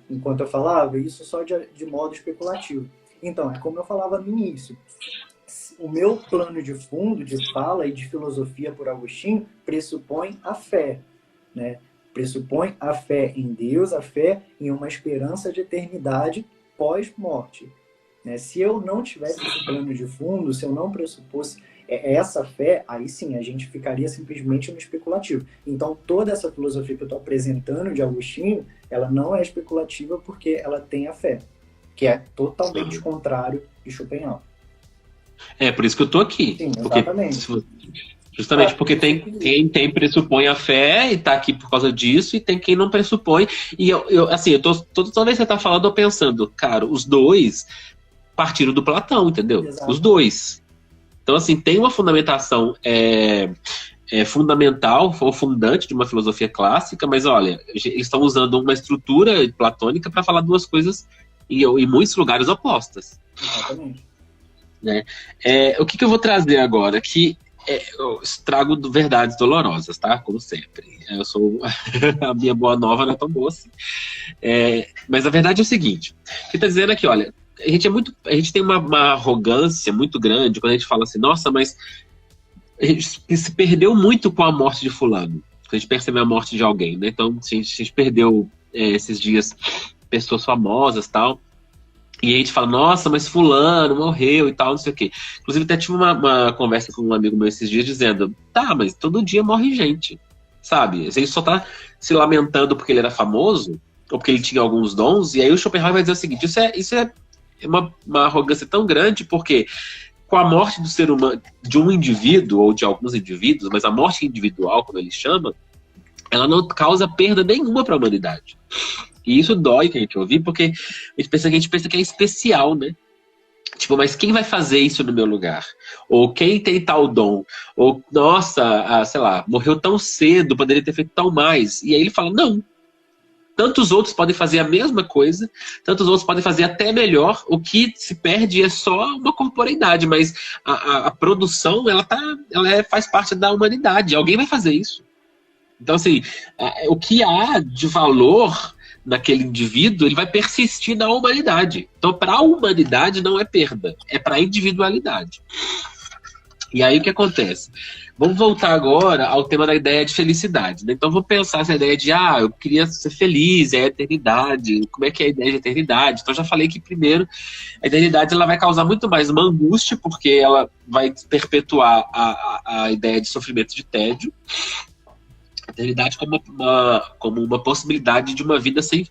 enquanto eu falava, isso só de modo especulativo. Então, é como eu falava no início. O meu plano de fundo, de fala e de filosofia por Agostinho, pressupõe a fé, né? Pressupõe a fé em Deus, a fé em uma esperança de eternidade pós-morte. Né? Se eu não tivesse esse plano de fundo, se eu não pressupôsse essa fé, aí sim, a gente ficaria simplesmente no especulativo. Então, toda essa filosofia que eu estou apresentando de Agostinho, ela não é especulativa porque ela tem a fé, que é totalmente contrário de Schopenhauer. É por isso que eu tô aqui. Sim, exatamente. Justamente porque tem quem pressupõe a fé e tá aqui por causa disso, e tem quem não pressupõe. E toda vez que você tá falando, eu pensando, cara, os dois partiram do Platão, entendeu? Exato. Os dois. Então, assim, tem uma fundamentação fundamental, ou fundante de uma filosofia clássica, mas olha, eles estão usando uma estrutura platônica para falar duas coisas em muitos lugares opostas. Exatamente. Né? O que eu vou trazer agora? Que eu trago verdades dolorosas, tá? Como sempre. Eu sou a minha boa nova não é tão boa assim. Mas a verdade é o seguinte: que tá dizendo aqui, olha, a gente tem uma arrogância muito grande quando a gente fala assim, nossa, mas a gente se perdeu muito com a morte de fulano. Quando a gente percebeu a morte de alguém, né? Então a gente perdeu esses dias pessoas famosas e tal. E a gente fala, nossa, mas fulano morreu e tal, não sei o quê. Inclusive, até tive uma conversa com um amigo meu esses dias dizendo, tá, mas todo dia morre gente, sabe? Se ele só tá se lamentando porque ele era famoso, ou porque ele tinha alguns dons, e aí o Schopenhauer vai dizer o seguinte, isso é uma arrogância tão grande, porque com a morte do ser humano, de um indivíduo, ou de alguns indivíduos, mas a morte individual, como ele chama, ela não causa perda nenhuma para a humanidade. E isso dói que a gente ouvir, porque a gente pensa que é especial, né? Tipo, mas quem vai fazer isso no meu lugar? Ou quem tem tal dom? Ou, nossa, sei lá, morreu tão cedo, poderia ter feito tão mais. E aí ele fala, não. Tantos outros podem fazer a mesma coisa, tantos outros podem fazer até melhor. O que se perde é só uma corporeidade, mas a produção, faz parte da humanidade. Alguém vai fazer isso. Então, assim, o que há de valor naquele indivíduo, ele vai persistir na humanidade. Então, para a humanidade não é perda, é para a individualidade. E aí o que acontece? Vamos voltar agora ao tema da ideia de felicidade, né? Então vamos pensar essa ideia de, eu queria ser feliz, é a eternidade, como é que é a ideia de eternidade? Então já falei que primeiro, a eternidade ela vai causar muito mais uma angústia, porque ela vai perpetuar a ideia de sofrimento, de tédio. A eternidade como uma possibilidade de uma vida sem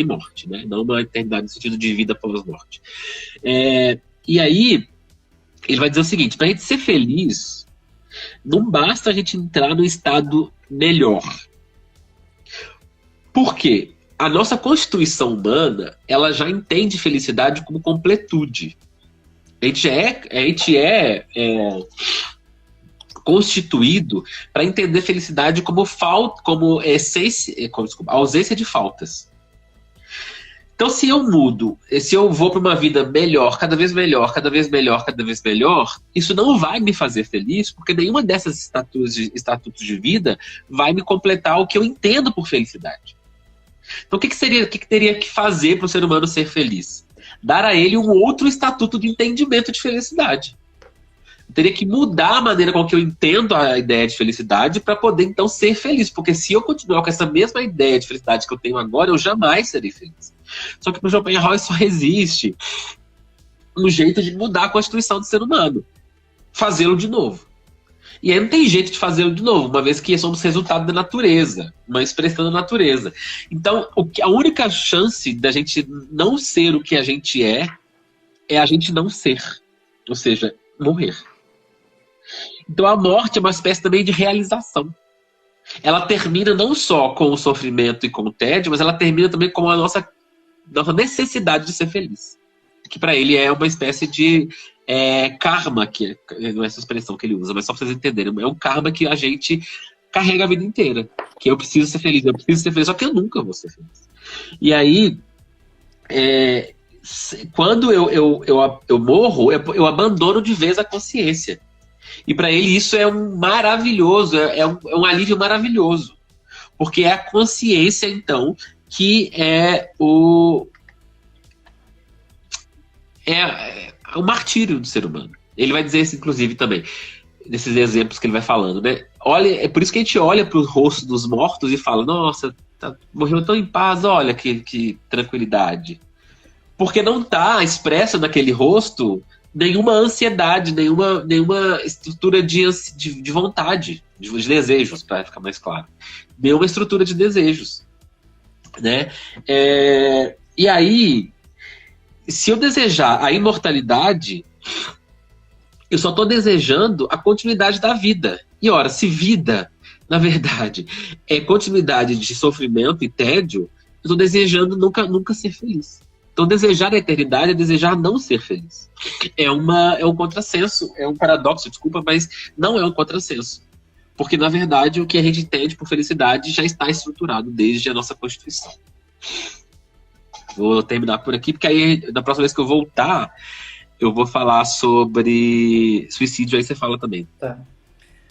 morte, né? Não uma eternidade no sentido de vida pós-morte. E aí, ele vai dizer o seguinte, para a gente ser feliz, não basta a gente entrar num estado melhor. Por quê? A nossa constituição humana, ela já entende felicidade como completude. A gente é constituído para entender felicidade como ausência de faltas. Então, se eu mudo, se eu vou para uma vida melhor, cada vez melhor, cada vez melhor, cada vez melhor, isso não vai me fazer feliz, porque nenhuma dessas estatutos de vida vai me completar o que eu entendo por felicidade. Então, o que teria que fazer para o ser humano ser feliz? Dar a ele um outro estatuto de entendimento de felicidade. Eu teria que mudar a maneira com que eu entendo a ideia de felicidade para poder, então, ser feliz. Porque se eu continuar com essa mesma ideia de felicidade que eu tenho agora, eu jamais serei feliz. Só que para o Schopenhauer só existe um jeito de mudar a constituição do ser humano. Fazê-lo de novo. E aí não tem jeito de fazê-lo de novo, uma vez que somos resultado da natureza, uma expressão da natureza. Então, a única chance da gente não ser o que a gente é a gente não ser. Ou seja, morrer. Então a morte é uma espécie também de realização. Ela termina não só com o sofrimento e com o tédio, mas ela termina também com a nossa necessidade de ser feliz. Que para ele é uma espécie de karma, que não é essa expressão que ele usa, mas só para vocês entenderem. É um karma que a gente carrega a vida inteira. Que eu preciso ser feliz, só que eu nunca vou ser feliz. E aí, quando eu morro, eu abandono de vez a consciência. E para ele isso é um maravilhoso, é um alívio maravilhoso. Porque é a consciência, então, que é o martírio do ser humano. Ele vai dizer isso, inclusive, também, nesses exemplos que ele vai falando, né? É por isso que a gente olha para o rosto dos mortos e fala, nossa, morreu tão em paz, olha que tranquilidade. Porque não está expressa naquele rosto nenhuma ansiedade, nenhuma estrutura de vontade, de desejos, para ficar mais claro. Nenhuma estrutura de desejos. Né? E aí, se eu desejar a imortalidade, eu só estou desejando a continuidade da vida. E ora, se vida, na verdade, é continuidade de sofrimento e tédio, eu estou desejando nunca ser feliz. Então, desejar a eternidade é desejar não ser feliz. É um contrassenso, é um paradoxo, desculpa, mas não é um contrassenso. Porque, na verdade, o que a gente entende por felicidade já está estruturado desde a nossa Constituição. Vou terminar por aqui, porque aí, da próxima vez que eu voltar, eu vou falar sobre suicídio, aí você fala também. Tá.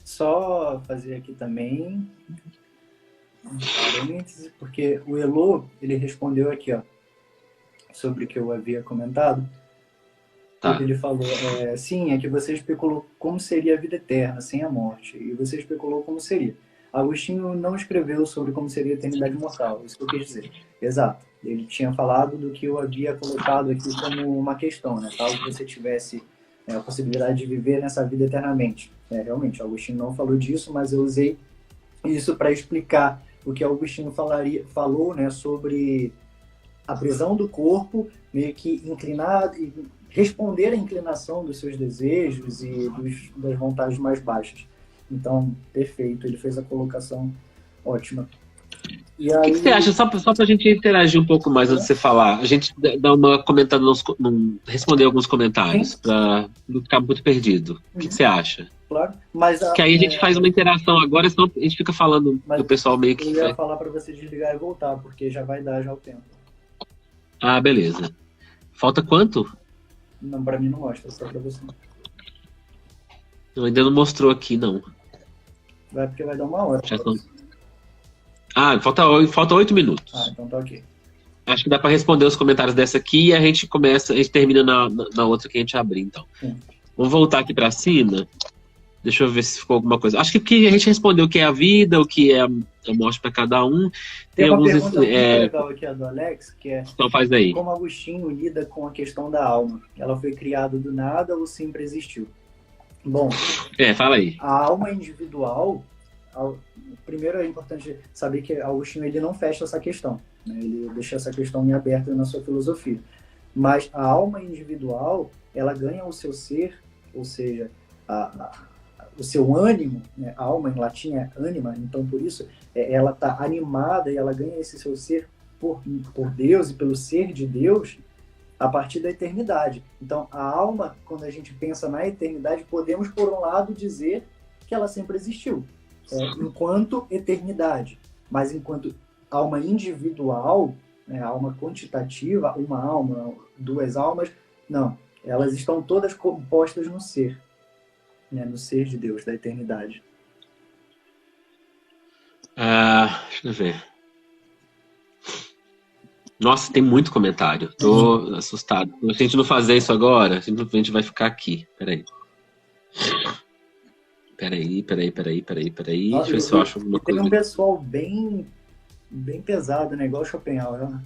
Só fazer aqui também um parêntese, porque o Elo, ele respondeu aqui, ó, sobre o que eu havia comentado. Tá. Ele falou, sim, é que você especulou como seria a vida eterna, sem a morte, e você especulou como seria. Agostinho não escreveu sobre como seria a eternidade mortal, isso que eu quis dizer. Exato. Ele tinha falado do que eu havia colocado aqui como uma questão, né? Caso você tivesse a possibilidade de viver nessa vida eternamente. Realmente, Agostinho não falou disso, mas eu usei isso para explicar o que Agostinho falou, né, sobre a prisão do corpo, meio que inclinar e responder à inclinação dos seus desejos e das vontades mais baixas. Então, perfeito, ele fez a colocação ótima. E aí... O que você acha, só para a gente interagir um pouco mais antes de você falar, a gente dá uma comentada, responder alguns comentários, para não ficar muito perdido. O que você acha? Claro, mas... Que aí a gente faz uma interação agora, senão a gente fica falando do pessoal meio que... Eu ia falar para você desligar e voltar, porque já vai dar já o tempo. Ah, beleza. Falta quanto? Não, para mim não mostra, só para você. Não, ainda não mostrou aqui, não. Vai porque vai dar 1 hora. Ah, falta 8 minutos. Ah, então tá ok. Acho que dá para responder os comentários dessa aqui e a gente termina na outra que a gente abrir, então. Vamos voltar aqui para cima. Deixa eu ver se ficou alguma coisa. Acho que a gente respondeu o que é a vida, o que é a morte para cada um. Tem uma pergunta muito legal aqui, a do Alex, que é... Então faz aí. Como Agostinho lida com a questão da alma? Ela foi criada do nada ou sempre existiu? Bom... fala aí. A alma individual... Primeiro é importante saber que Agostinho ele não fecha essa questão, né? Ele deixa essa questão em aberto na sua filosofia. Mas a alma individual, ela ganha o seu ser, ou seja, o seu ânimo, né? A alma em latim é anima, então por isso ela está animada e ela ganha esse seu ser por Deus e pelo ser de Deus a partir da eternidade. Então a alma, quando a gente pensa na eternidade, podemos por um lado dizer que ela sempre existiu, enquanto eternidade, mas enquanto alma individual, né, alma quantitativa, uma alma, 2 almas, não, elas estão todas compostas no ser, né, no ser de Deus, da eternidade. Deixa eu ver. Nossa, tem muito comentário, tô assustado. Se a gente não fazer isso agora, simplesmente vai ficar aqui, peraí. Peraí. Deixa eu ver se eu acho alguma coisa. Tem um pessoal bem pesado, né? Igual Schopenhauer. Né?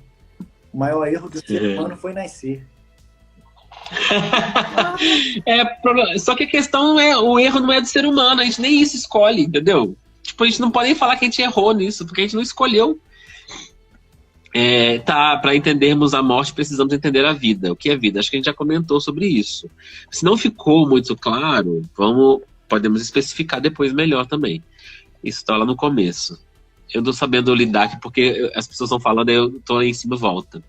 O maior erro do ser humano foi nascer. Só que a questão o erro não é do ser humano, a gente nem isso escolhe, entendeu? Tipo, a gente não pode nem falar que a gente errou nisso, porque a gente não escolheu. Para entendermos a morte, precisamos entender a vida. O que é vida? Acho que a gente já comentou sobre isso. Se não ficou muito claro, podemos especificar depois melhor também. Isso está lá no começo. Eu não tô sabendo lidar aqui porque as pessoas estão falando e eu tô aí em cima e volta.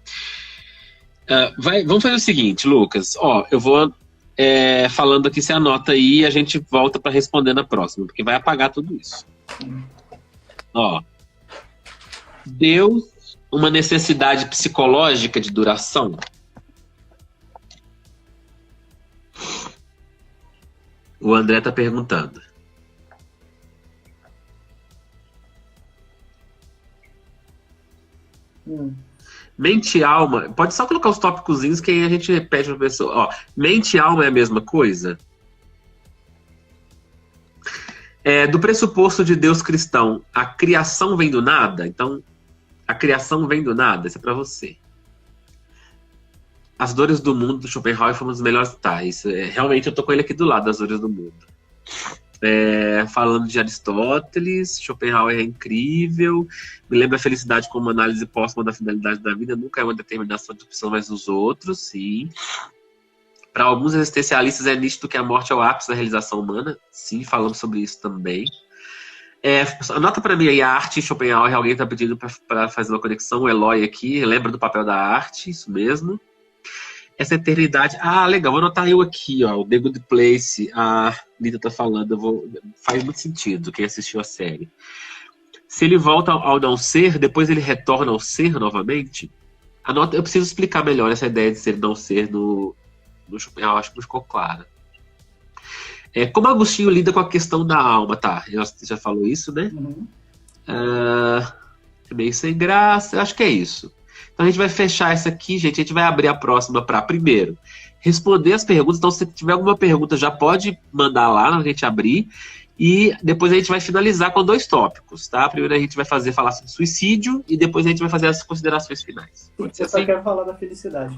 Vamos fazer o seguinte, Lucas. Eu vou falando aqui, você anota aí e a gente volta para responder na próxima, porque vai apagar tudo isso. Deus, uma necessidade psicológica de duração? O André está perguntando. Mente e alma... Pode só colocar os tópicozinhos que aí a gente repete para a pessoa. Mente e alma é a mesma coisa? Do pressuposto de Deus cristão, a criação vem do nada? Então, a criação vem do nada? Isso é para você. As Dores do Mundo, do Schopenhauer, foi um dos melhores. Realmente eu tô com ele aqui do lado, das Dores do Mundo. Falando de Aristóteles, Schopenhauer é incrível. Me lembra a felicidade como uma análise póstuma da finalidade da vida. Nunca é uma determinação de opção, mas dos outros, sim. Para alguns existencialistas é nítido que a morte é o ápice da realização humana. Sim, falamos sobre isso também. Anota para mim aí a arte em Schopenhauer. Alguém está pedindo para fazer uma conexão. O Eloy aqui, lembra do papel da arte, isso mesmo. Essa eternidade... legal, vou anotar eu aqui, o The Good Place. A Lita tá falando, faz muito sentido quem assistiu a série. Se ele volta ao não ser, depois ele retorna ao ser novamente. Eu preciso explicar melhor essa ideia de ser não ser no Schopenhauer, acho que não ficou clara. Como Agostinho lida com a questão da alma, tá? Você já falou isso, né? É meio sem graça, acho que é isso. Então a gente vai fechar essa aqui, gente. A gente vai abrir a próxima para, primeiro, responder as perguntas. Então, se tiver alguma pergunta, já pode mandar lá na gente abrir. E depois a gente vai finalizar com 2 tópicos, tá? Primeiro a gente vai falar sobre suicídio e depois a gente vai fazer as considerações finais. Pode ser Eu só assim? quero falar da felicidade.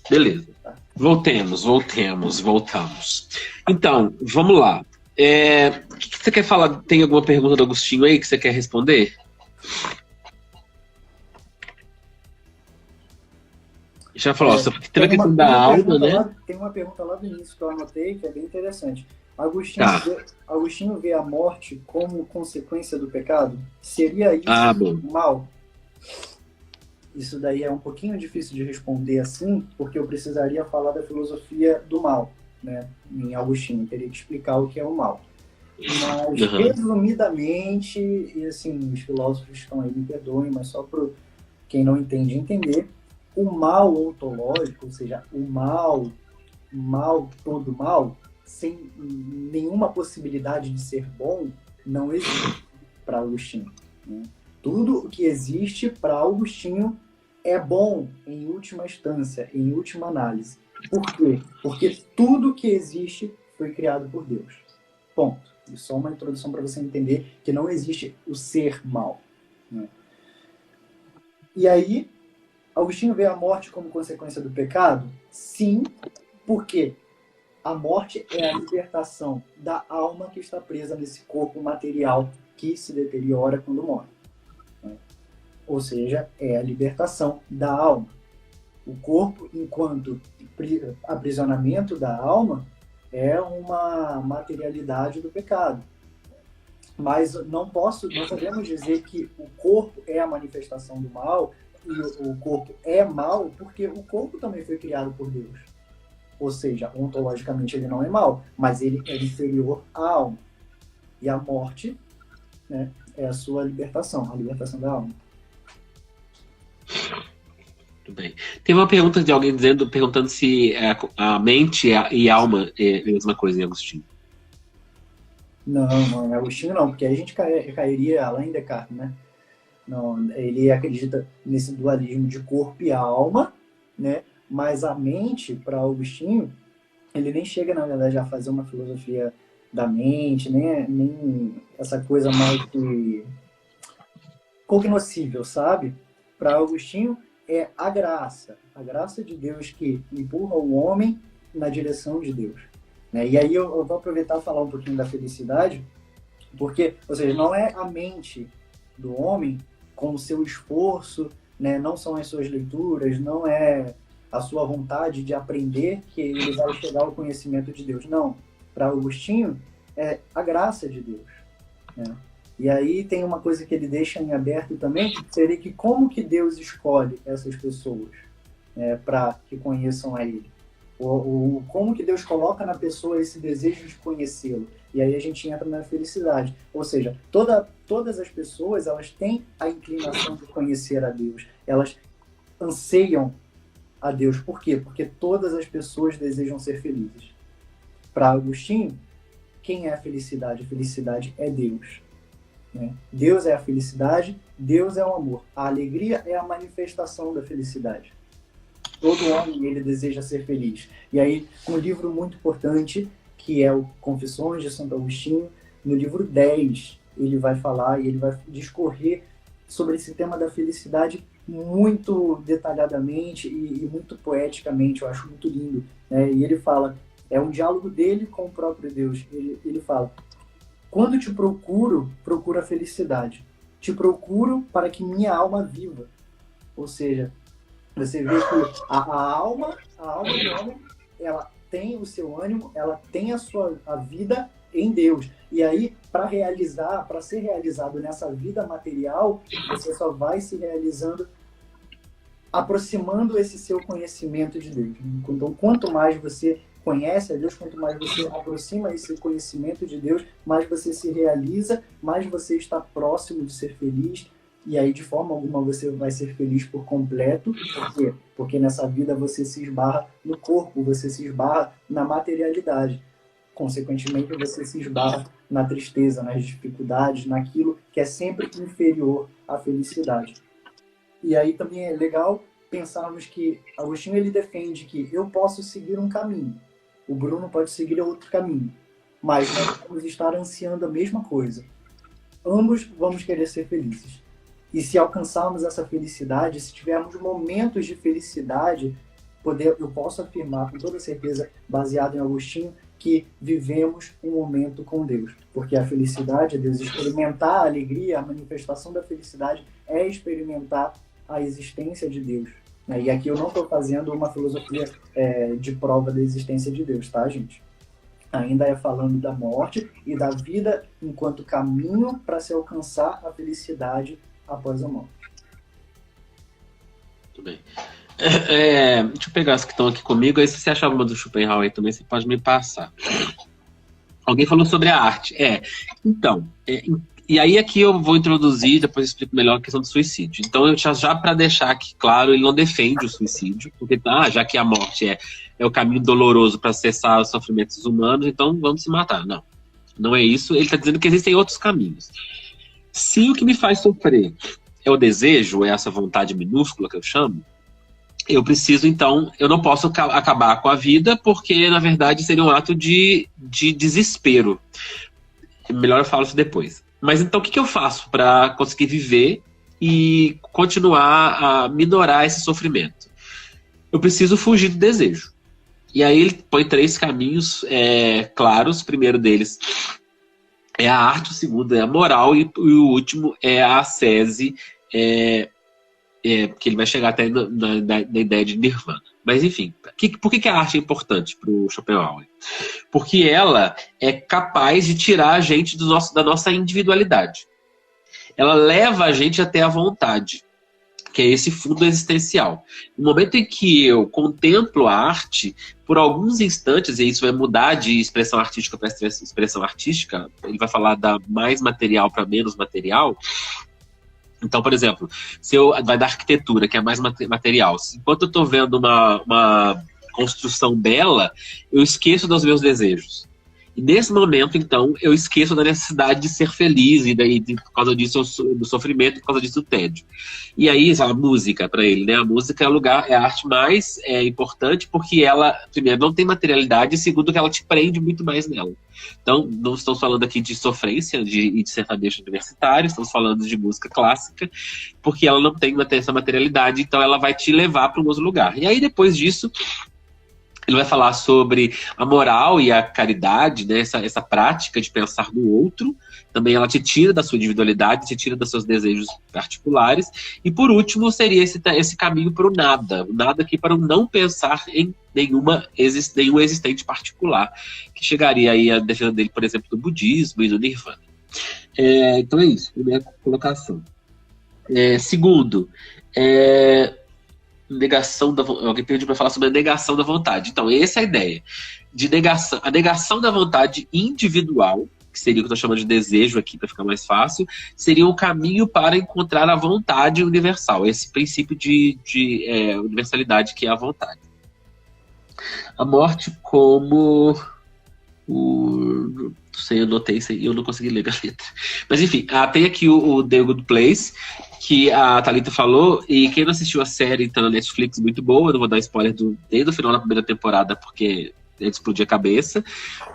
Beleza. Voltamos. Então, vamos lá. O que você quer falar? Tem alguma pergunta do Agostinho aí que você quer responder? Já falou, você teve a questão da alma, né? Tem uma pergunta lá do início que eu anotei, que é bem interessante. Agostinho, Tá. Agostinho vê a morte como consequência do pecado? Seria isso mal? Isso daí é um pouquinho difícil de responder assim, porque eu precisaria falar da filosofia do mal, né? Em Agostinho, teria que explicar o que é o mal. Mas, resumidamente, e assim, os filósofos estão aí, me perdoem, mas só para quem não entende entender, o mal ontológico, ou seja, o mal, todo mal, sem nenhuma possibilidade de ser bom, não existe para Agostinho, né? Tudo o que existe para Agostinho é bom em última instância, em última análise. Por quê? Porque tudo que existe foi criado por Deus. Ponto. E só uma introdução para você entender que não existe o ser mal, né? E aí, Agostinho vê a morte como consequência do pecado? Sim, porque a morte é a libertação da alma que está presa nesse corpo material que se deteriora quando morre. Ou seja, é a libertação da alma. O corpo, enquanto aprisionamento da alma, é uma materialidade do pecado. Mas não podemos dizer que o corpo é a manifestação do mal e o corpo é mal, porque o corpo também foi criado por Deus. Ou seja, ontologicamente ele não é mal, mas ele é inferior à alma. E a morte, né, é a sua libertação, a libertação da alma. Muito bem. Tem uma pergunta de alguém perguntando se a mente e a alma é a mesma coisa em Agostinho. Não, em Agostinho não, porque aí a gente cairia lá em Descartes, né? Não, ele acredita nesse dualismo de corpo e alma, né? Mas a mente, para Agostinho, ele nem chega, na verdade, a fazer uma filosofia da mente, nem essa coisa mais cognoscível, sabe? Para Agostinho é a graça de Deus que empurra o homem na direção de Deus, né? E aí eu vou aproveitar e falar um pouquinho da felicidade, porque, ou seja, não é a mente do homem com o seu esforço, né? Não são as suas leituras, não é a sua vontade de aprender que ele vai chegar ao conhecimento de Deus. Não. Para Agostinho, é a graça de Deus, né? E aí tem uma coisa que ele deixa em aberto também, que seria que como que Deus escolhe essas pessoas, para que conheçam a Ele? Ou como que Deus coloca na pessoa esse desejo de conhecê-lo? E aí a gente entra na felicidade. Ou seja, todas as pessoas, elas têm a inclinação de conhecer a Deus. Elas anseiam a Deus. Por quê? Porque todas as pessoas desejam ser felizes. Para Agostinho, quem é a felicidade? A felicidade é Deus, né? Deus é a felicidade, Deus é o amor. A alegria é a manifestação da felicidade. Todo homem, ele deseja ser feliz. E aí, um livro muito importante, que é o Confissões de Santo Agostinho, no livro 10, ele vai falar e ele vai discorrer sobre esse tema da felicidade muito detalhadamente e muito poeticamente. Eu acho muito lindo, né? E ele fala, é um diálogo dele com o próprio Deus. Ele fala: quando te procuro, procuro a felicidade. Te procuro para que minha alma viva. Ou seja, você vê que a alma do homem, ela tem o seu ânimo, ela tem a vida em Deus. E aí, para ser realizado nessa vida material, você só vai se realizando aproximando esse seu conhecimento de Deus. Então, quanto mais você conhece a Deus, quanto mais você aproxima esse conhecimento de Deus, mais você se realiza, mais você está próximo de ser feliz. E aí, de forma alguma, você vai ser feliz por completo. Por quê? Porque nessa vida você se esbarra no corpo, você se esbarra na materialidade. Consequentemente, você se esbarra na tristeza, nas dificuldades, naquilo que é sempre inferior à felicidade. E aí também é legal pensarmos que Agostinho, ele defende que eu posso seguir um caminho, o Bruno pode seguir outro caminho, mas nós vamos estar ansiando a mesma coisa. Ambos vamos querer ser felizes. E se alcançarmos essa felicidade, se tivermos momentos de felicidade, eu posso afirmar com toda certeza, baseado em Agostinho, que vivemos um momento com Deus. Porque a felicidade é Deus. Experimentar a alegria, a manifestação da felicidade é experimentar a existência de Deus. E aqui eu não estou fazendo uma filosofia de prova da existência de Deus, tá, gente? Ainda é falando da morte e da vida enquanto caminho para se alcançar a felicidade após a morte. Muito bem. Deixa eu pegar as que estão aqui comigo, aí se você achar uma do Schopenhauer aí também, você pode me passar. Alguém falou sobre a arte. Então, e aí aqui eu vou introduzir, depois eu explico melhor a questão do suicídio. Então, eu já para deixar aqui claro, ele não defende o suicídio, porque já que a morte é o caminho doloroso para cessar os sofrimentos humanos, então vamos se matar. Não, não é isso. Ele está dizendo que existem outros caminhos. Se o que me faz sofrer é o desejo, é essa vontade minúscula que eu chamo, eu preciso, então, eu não posso acabar com a vida, porque, na verdade, seria um ato de desespero. Melhor eu falo isso depois. Mas, então, o que eu faço para conseguir viver e continuar a minorar esse sofrimento? Eu preciso fugir do desejo. E aí ele põe 3 caminhos claros. O primeiro deles é a arte, o segundo é a moral e o último é a ascese, porque ele vai chegar até na ideia de nirvana. Mas, enfim, por que a arte é importante para o Schopenhauer? Porque ela é capaz de tirar a gente da nossa individualidade. Ela leva a gente até a vontade, que é esse fundo existencial. No momento em que eu contemplo a arte, por alguns instantes, e isso vai mudar de expressão artística para expressão artística, ele vai falar da mais material para menos material. Então, por exemplo, vai da arquitetura, que é mais material. Enquanto eu estou vendo uma construção bela, eu esqueço dos meus desejos. E nesse momento, então, eu esqueço da necessidade de ser feliz e daí, por causa disso, do sofrimento, por causa disso, do tédio. E aí, a música para ele, né? A música é a arte mais importante porque ela, primeiro, não tem materialidade e, segundo, que ela te prende muito mais nela. Então, não estamos falando aqui de sofrência e de sertanejo universitário, estamos falando de música clássica, porque ela não tem essa materialidade, então ela vai te levar para um outro lugar. E aí, depois disso, ele vai falar sobre a moral e a caridade, né? Essa prática de pensar no outro. Também ela te tira da sua individualidade, te tira dos seus desejos particulares. E por último, seria esse caminho para o nada. O nada aqui para o não pensar em nenhum existente particular. Que chegaria aí a defesa dele, por exemplo, do budismo e do nirvana. Então é isso, primeira colocação. Segundo, negação da vontade. Alguém pediu para falar sobre a negação da vontade. Então, essa é a ideia. A negação da vontade individual, que seria o que eu estou chamando de desejo aqui, para ficar mais fácil, seria um caminho para encontrar a vontade universal. Esse princípio de universalidade que é a vontade. A morte como... Não sei, eu notei isso aí, eu não consegui ler a letra. Mas enfim, tem aqui o The Good Place, que a Thalita falou, e quem não assistiu a série tá na Netflix, muito boa, eu não vou dar spoiler desde o final da primeira temporada, porque ele explodiu a cabeça,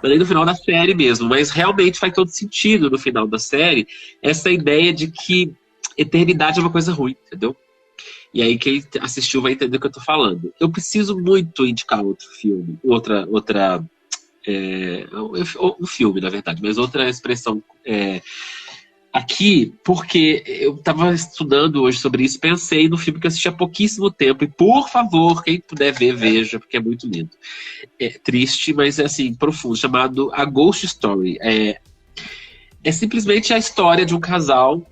mas aí no final da série mesmo, mas realmente faz todo sentido no final da série, essa ideia de que eternidade é uma coisa ruim, entendeu? E aí quem assistiu vai entender o que eu tô falando. Eu preciso muito indicar outro filme, um filme, na verdade, mas outra expressão aqui, porque eu estava estudando hoje sobre isso, pensei no filme que eu assisti há pouquíssimo tempo, e por favor, quem puder ver, veja, porque é muito lindo. É triste, mas é assim, profundo, chamado A Ghost Story. É simplesmente a história de um casal,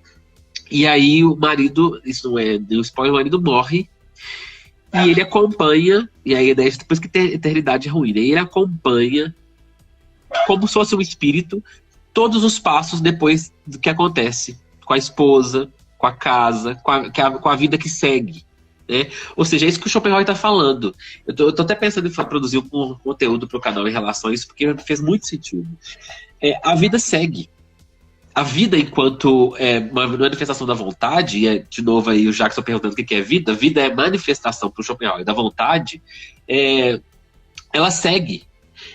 e aí o marido, isso não é nenhum spoiler, o marido morre, e ele acompanha, e aí depois que tem eternidade é ruim, né? Ele acompanha como se fosse um espírito todos os passos depois do que acontece com a esposa, com a casa, com a vida que segue, né? Ou seja, é isso que o Schopenhauer está falando. Eu tô até pensando em produzir um conteúdo para o canal em relação a isso, porque fez muito sentido. A vida segue. A vida, enquanto uma manifestação da vontade, e de novo aí o Jackson perguntando o que é vida, vida é manifestação para o Schopenhauer da vontade, ela segue.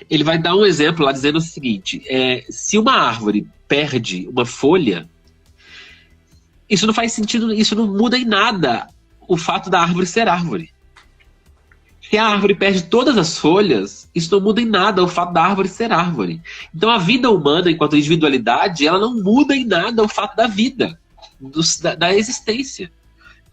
Ele vai dar um exemplo lá dizendo o seguinte, se uma árvore perde uma folha, isso não faz sentido, isso não muda em nada o fato da árvore ser árvore. Se a árvore perde todas as folhas, isso não muda em nada o fato da árvore ser árvore. Então a vida humana, enquanto individualidade, ela não muda em nada o fato da vida, da existência.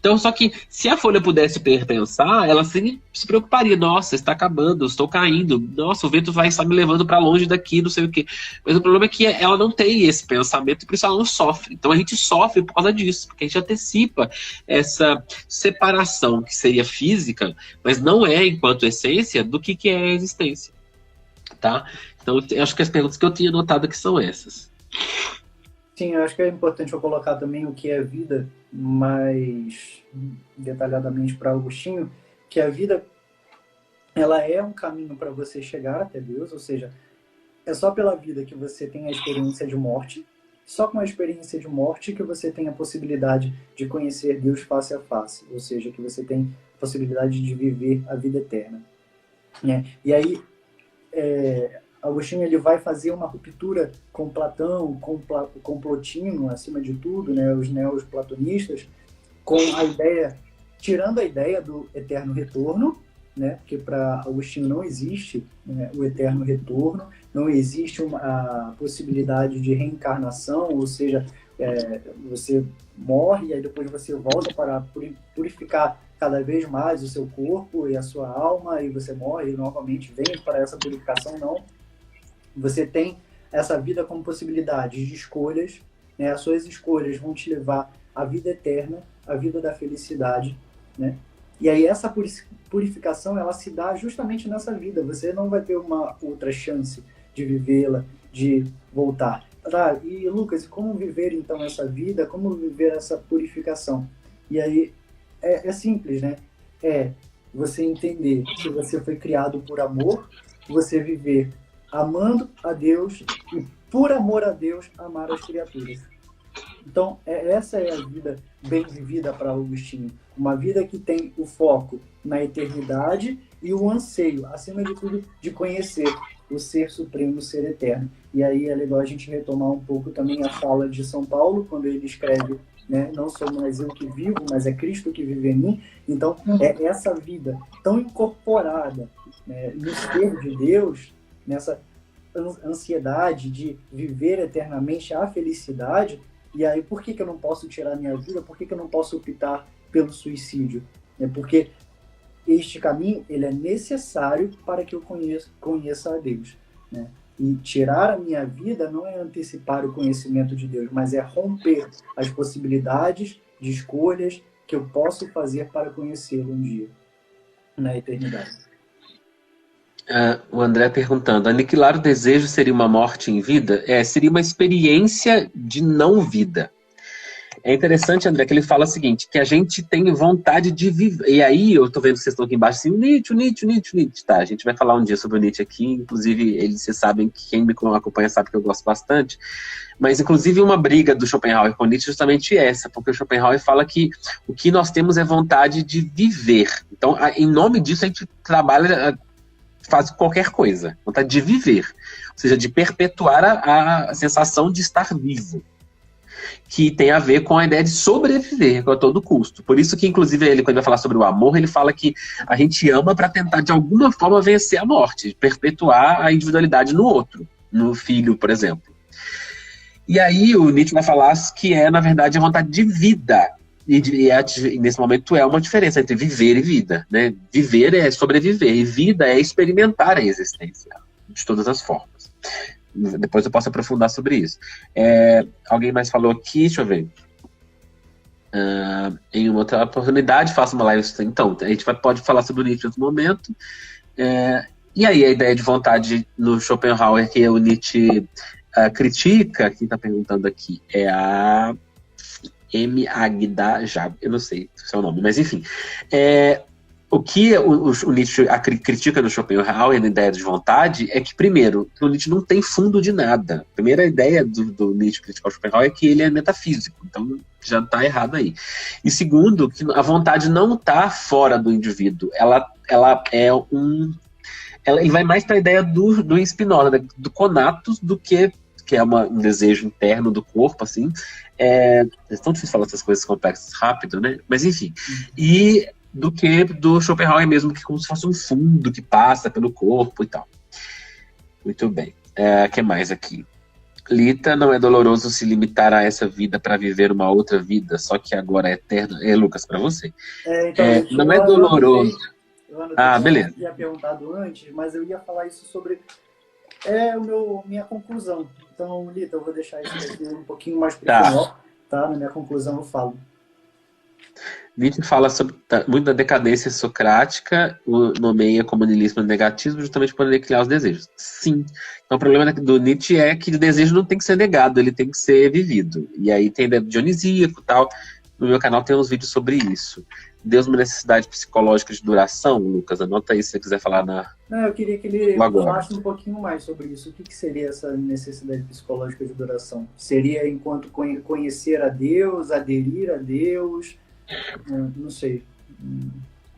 Então, só que se a folha pudesse pensar, ela se preocuparia. Nossa, está acabando, estou caindo. Nossa, o vento vai estar me levando para longe daqui, não sei o quê. Mas o problema é que ela não tem esse pensamento e por isso ela não sofre. Então a gente sofre por causa disso, porque a gente antecipa essa separação que seria física, mas não é, enquanto essência, do que é a existência. Tá? Então, eu acho que as perguntas que eu tinha notado aqui são essas. Sim, eu acho que é importante eu colocar também o que é vida mais detalhadamente para Agostinho, que a vida ela é um caminho para você chegar até Deus, ou seja, é só pela vida que você tem a experiência de morte, só com a experiência de morte que você tem a possibilidade de conhecer Deus face a face, ou seja, que você tem a possibilidade de viver a vida eterna. Né? E aí, Agostinho ele vai fazer uma ruptura com Platão, com Plotino, acima de tudo, né, os neoplatonistas, com a ideia, tirando a ideia do eterno retorno, né, porque para Agostinho não existe, né, o eterno retorno, não existe a possibilidade de reencarnação, ou seja, você morre e aí depois você volta para purificar cada vez mais o seu corpo e a sua alma, e você morre e novamente vem para essa purificação. Não. Você tem essa vida como possibilidade de escolhas, né? As suas escolhas vão te levar à vida eterna, à vida da felicidade, né? E aí essa purificação, ela se dá justamente nessa vida. Você não vai ter uma outra chance de vivê-la, de voltar. Tá, e Lucas, como viver então essa vida? Como viver essa purificação? E aí é simples, né? É você entender que você foi criado por amor, você viver amando a Deus e, por amor a Deus, amar as criaturas. Então, essa é a vida bem vivida para Agostinho. Uma vida que tem o foco na eternidade e o anseio, acima de tudo, de conhecer o Ser Supremo, o Ser Eterno. E aí é legal a gente retomar um pouco também a fala de São Paulo, quando ele escreve, né, não sou mais eu que vivo, mas é Cristo que vive em mim. Então, é essa vida tão incorporada, né, no ser de Deus, nessa ansiedade de viver eternamente a felicidade. E aí, por que eu não posso tirar minha vida? Por que eu não posso optar pelo suicídio? É porque este caminho ele é necessário para que eu conheça a Deus, né? E tirar a minha vida não é antecipar o conhecimento de Deus, mas é romper as possibilidades de escolhas que eu posso fazer para conhecê-lo um dia, na eternidade. O André perguntando, aniquilar o desejo seria uma morte em vida? Seria uma experiência de não vida. É interessante, André, que ele fala o seguinte, que a gente tem vontade de viver. E aí, eu tô vendo que vocês estão aqui embaixo assim, Nietzsche. Tá, a gente vai falar um dia sobre o Nietzsche aqui, inclusive, vocês sabem que quem me acompanha sabe que eu gosto bastante. Mas, inclusive, uma briga do Schopenhauer com Nietzsche é justamente essa, porque o Schopenhauer fala que o que nós temos é vontade de viver. Então, em nome disso, a gente trabalha, faz qualquer coisa, vontade de viver, ou seja, de perpetuar a sensação de estar vivo, que tem a ver com a ideia de sobreviver a todo custo. Por isso que, inclusive, ele, quando vai falar sobre o amor, ele fala que a gente ama para tentar, de alguma forma, vencer a morte, perpetuar a individualidade no outro, no filho, por exemplo. E aí o Nietzsche vai falar que na verdade, a vontade de vida. E nesse momento é uma diferença entre viver e vida, né? Viver é sobreviver, e vida é experimentar a existência, de todas as formas. Depois eu posso aprofundar sobre isso. Alguém mais falou aqui, deixa eu ver. Em uma outra oportunidade, faço uma live. Então, a gente pode falar sobre o Nietzsche em outro momento. E aí, a ideia de vontade no Schopenhauer, que o Nietzsche critica, quem está perguntando aqui, é a M. Agda Jab, eu não sei se é o nome, mas enfim. O que o Nietzsche critica no Schopenhauer, na ideia de vontade, é que, primeiro, o Nietzsche não tem fundo de nada. A primeira ideia do Nietzsche criticar o Schopenhauer é que ele é metafísico, então já está errado aí. E segundo, que a vontade não está fora do indivíduo, ela é ele vai mais para a ideia do Spinoza, do conatus, do que é um desejo interno do corpo, assim. É tão difícil falar essas coisas complexas rápido, né? Mas enfim. E do que do Schopenhauer mesmo, que é como se fosse um fundo que passa pelo corpo e tal. Muito bem. Que mais aqui? Lita, não é doloroso se limitar a essa vida para viver uma outra vida, só que agora é eterna. Lucas, para você. Então, Não é doloroso. Eu anotei que Beleza. eu tinha perguntado antes, mas eu ia falar isso sobre minha conclusão. Então, Lita, eu vou deixar isso aqui um pouquinho mais para o final, tá? Na minha conclusão eu falo. Nietzsche fala muito da decadência socrática, nomeia como niilismo negativo, justamente por aniquilar os desejos. Sim. Então o problema do Nietzsche é que o desejo não tem que ser negado, ele tem que ser vivido. E aí tem Dionisíaco e tal. No meu canal tem uns vídeos sobre isso. Deus, uma necessidade psicológica de duração, Lucas, anota aí se você quiser falar eu queria que ele falasse um pouquinho mais sobre isso. O que seria essa necessidade psicológica de duração? Seria enquanto conhecer a Deus, aderir a Deus... Não sei.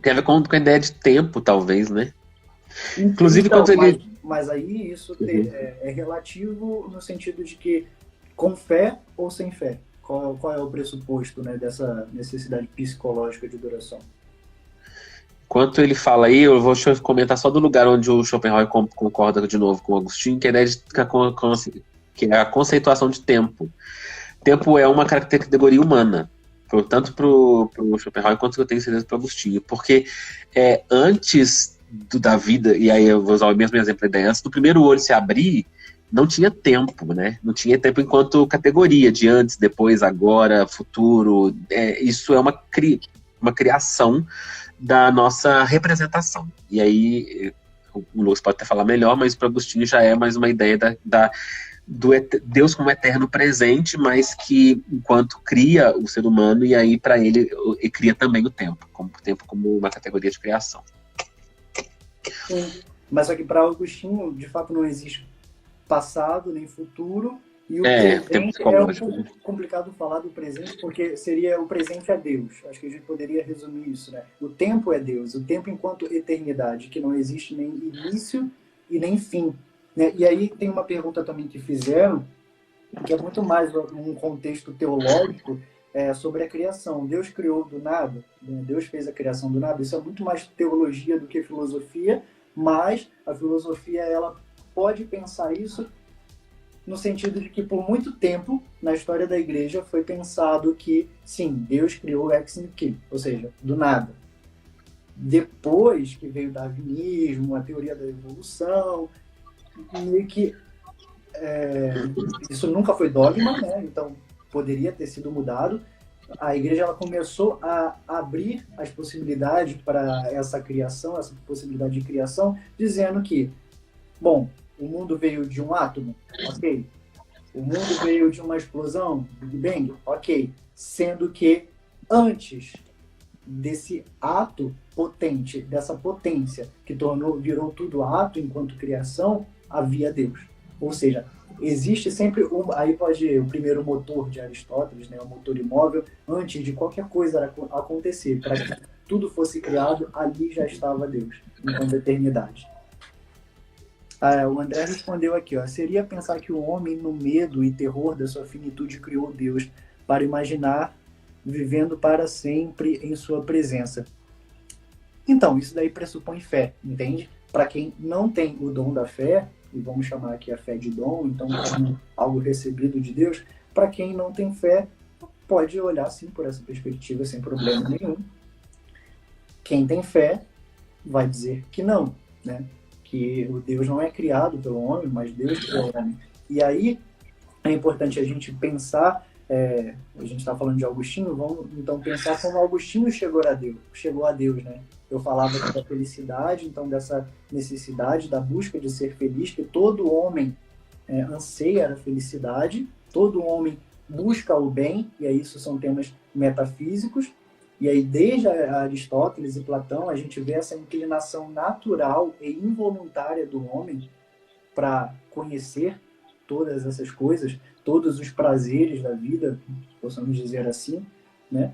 Tem a ver com a ideia de tempo, talvez, né? Inclusive, então, quando ele... Mas aí isso é relativo no sentido de que com fé ou sem fé? Qual é o pressuposto, né, dessa necessidade psicológica de duração? Enquanto ele fala aí, eu vou comentar só do lugar onde o Schopenhauer concorda de novo com o Agostinho, que é a ideia que é a conceituação de tempo. Tempo é uma categoria humana, tanto para o Schopenhauer quanto eu tenho certeza para o Agostinho, porque antes da vida, e aí eu vou usar o mesmo exemplo da ideia, antes do primeiro olho se abrir, não tinha tempo, né? Não tinha tempo enquanto categoria de antes, depois, agora, futuro. Isso é uma criação da nossa representação. E aí, o Lúcio pode até falar melhor, mas para o Agostinho já é mais uma ideia do Deus como eterno presente, mas que enquanto cria o ser humano, e aí para ele cria também o tempo como uma categoria de criação. Sim. Mas só que para Agostinho, de fato, não existe passado nem futuro, e o presente é um pouco complicado falar do presente, porque seria o presente a Deus. Acho que a gente poderia resumir isso, né? O tempo é Deus, o tempo enquanto eternidade, que não existe nem início e nem fim. Né? E aí tem uma pergunta também que fizeram, que é muito mais um contexto teológico, sobre a criação. Deus criou do nada, né? Deus fez a criação do nada. Isso é muito mais teologia do que filosofia, mas a filosofia ela pode pensar isso no sentido de que por muito tempo na história da igreja foi pensado que sim, Deus criou ex nihilo, ou seja, do nada. Depois que veio o darwinismo, a teoria da evolução, meio que isso nunca foi dogma, né? Então poderia ter sido mudado. A igreja ela começou a abrir as possibilidades para essa criação, essa possibilidade de criação, dizendo que, bom, o mundo veio de um átomo, ok. O mundo veio de uma explosão, Big Bang, ok. Sendo que antes desse ato potente, dessa potência que virou tudo ato enquanto criação, havia Deus. Ou seja, existe sempre aí pode o primeiro motor de Aristóteles, né, o motor imóvel, antes de qualquer coisa acontecer, para que tudo fosse criado, ali já estava Deus, enquanto eternidade. O André respondeu aqui, seria pensar que o homem, no medo e terror da sua finitude, criou Deus para imaginar vivendo para sempre em sua presença. Então, isso daí pressupõe fé, entende? Para quem não tem o dom da fé, e vamos chamar aqui a fé de dom, então como algo recebido de Deus, para quem não tem fé, pode olhar sim por essa perspectiva sem problema nenhum. Quem tem fé vai dizer que não, né? Que o Deus não é criado pelo homem, mas Deus criou o homem. E aí é importante a gente pensar, a gente está falando de Agostinho, vamos então pensar como Agostinho chegou a Deus, né? Eu falava da felicidade, então dessa necessidade da busca de ser feliz, que todo homem anseia a felicidade, todo homem busca o bem, e aí isso são temas metafísicos, e aí desde Aristóteles e Platão a gente vê essa inclinação natural e involuntária do homem para conhecer todas essas coisas, todos os prazeres da vida, possamos dizer assim, né?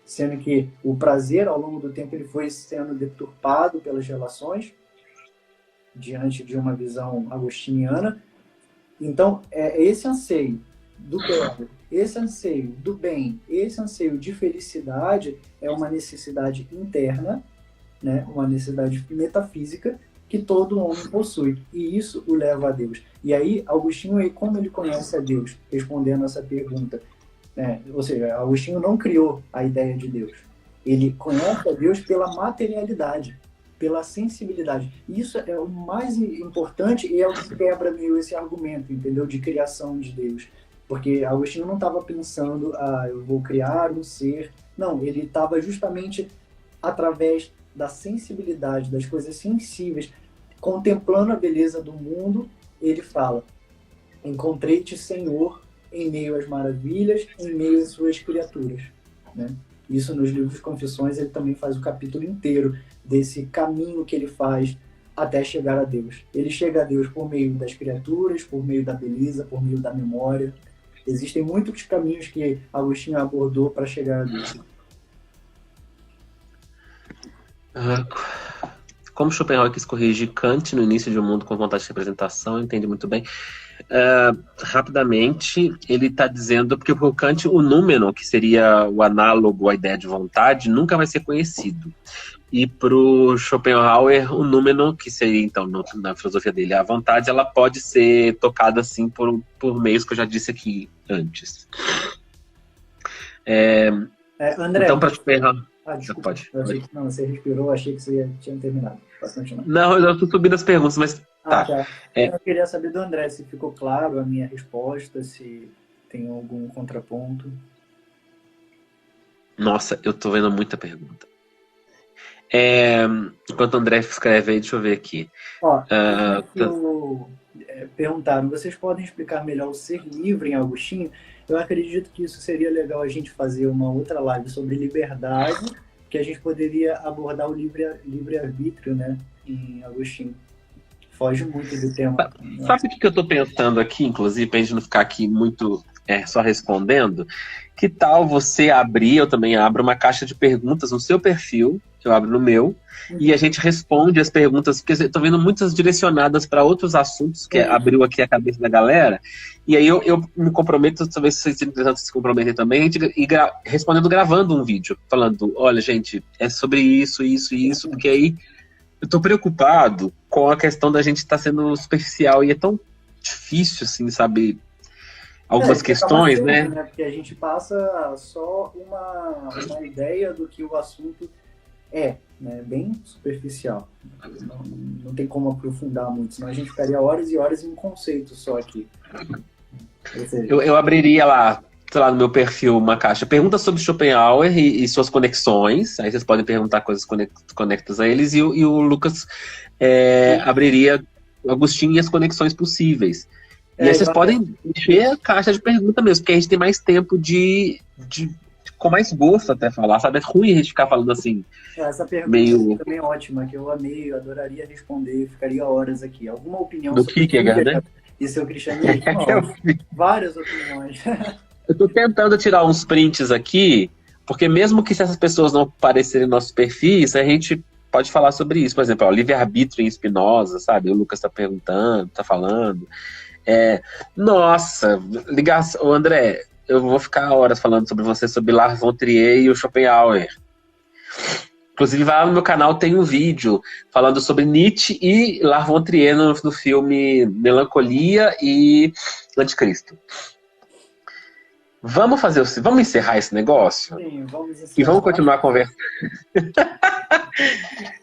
Sendo que o prazer, ao longo do tempo, ele foi sendo deturpado pelas relações, diante de uma visão agostiniana. Então, é esse anseio do belo, esse anseio do bem, esse anseio de felicidade é uma necessidade interna, né? Uma necessidade metafísica que todo homem possui. E isso o leva a Deus. E aí, Agostinho, como ele conhece a Deus? Respondendo essa pergunta. Né? Ou seja, Agostinho não criou a ideia de Deus. Ele conhece a Deus pela materialidade, pela sensibilidade. Isso é o mais importante e é o que quebra meio esse argumento, entendeu? De criação de Deus. Porque Agostinho não estava pensando, eu vou criar um ser. Não, ele estava justamente através da sensibilidade, das coisas sensíveis, contemplando a beleza do mundo, ele fala: encontrei-te, Senhor, em meio às maravilhas, em meio às suas criaturas. Né? Isso nos livros de Confissões, ele também faz o capítulo inteiro desse caminho que ele faz até chegar a Deus. Ele chega a Deus por meio das criaturas, por meio da beleza, por meio da memória. Existem muitos caminhos que Agostinho abordou para chegar a Deus. Como Schopenhauer quis corrigir Kant no início de Um Mundo com Vontade de Representação, entende muito bem. Rapidamente, ele está dizendo, porque para o Kant o númeno, que seria o análogo à ideia de vontade, nunca vai ser conhecido. E para o Schopenhauer, o númeno, que seria, então, na filosofia dele, a vontade, ela pode ser tocada, assim, por meios que eu já disse aqui antes. André, então, para Schopenhauer... desculpa. Pode. Não, você respirou, achei que você tinha terminado. Pode continuar. Não, eu estou subindo as perguntas, mas tá. Eu queria saber do André se ficou claro a minha resposta, se tem algum contraponto. Nossa, eu tô vendo muita pergunta. Enquanto o André escreve aí, deixa eu ver aqui. Perguntaram, vocês podem explicar melhor o ser livre em Agostinho? Eu acredito que isso seria legal a gente fazer uma outra live sobre liberdade, que a gente poderia abordar o livre-arbítrio, né, em Agostinho. Foge muito do tema. Sabe o que eu tô pensando aqui, inclusive, pra gente não ficar aqui muito só respondendo? Que tal você abrir, eu também abro uma caixa de perguntas no seu perfil, que eu abro no meu, e a gente responde as perguntas, porque eu tô vendo muitas direcionadas para outros assuntos, que abriu aqui a cabeça da galera, e aí eu me comprometo, talvez vocês se comprometem também, a gente respondendo, gravando um vídeo, falando, olha, gente, é sobre isso, porque aí eu tô preocupado com a questão da gente estar sendo superficial, e é tão difícil, assim, sabe, algumas questões, né? Porque a gente passa só uma ideia do que o assunto né? Bem superficial. Não tem como aprofundar muito, senão a gente ficaria horas e horas em um conceito só aqui. Eu abriria lá, sei lá, no meu perfil, uma caixa. Pergunta sobre Schopenhauer e suas conexões. Aí vocês podem perguntar coisas conectas a eles. E o Lucas abriria Agostinho e as conexões possíveis. E aí vocês podem encher a caixa de pergunta mesmo, porque a gente tem mais tempo com mais gosto até falar, sabe? É ruim a gente ficar falando assim. Essa pergunta também é ótima, que eu amei, eu adoraria responder, ficaria horas aqui. Alguma opinião do sobre Kierkegaard, né? E seu cristianismo? Várias opiniões. Eu tô tentando tirar uns prints aqui, porque mesmo que se essas pessoas não aparecerem nos nossos perfis, a gente pode falar sobre isso. Por exemplo, livre-arbítrio em Spinoza, sabe? O Lucas tá perguntando, tá falando. Nossa, ligação, André, eu vou ficar horas falando sobre você, sobre Lars von Trier e o Schopenhauer. Inclusive, lá no meu canal tem um vídeo falando sobre Nietzsche e Lars von Trier no filme Melancolia e Anticristo. Vamos encerrar esse negócio? Sim, vamos encerrar. E vamos continuar a conversa.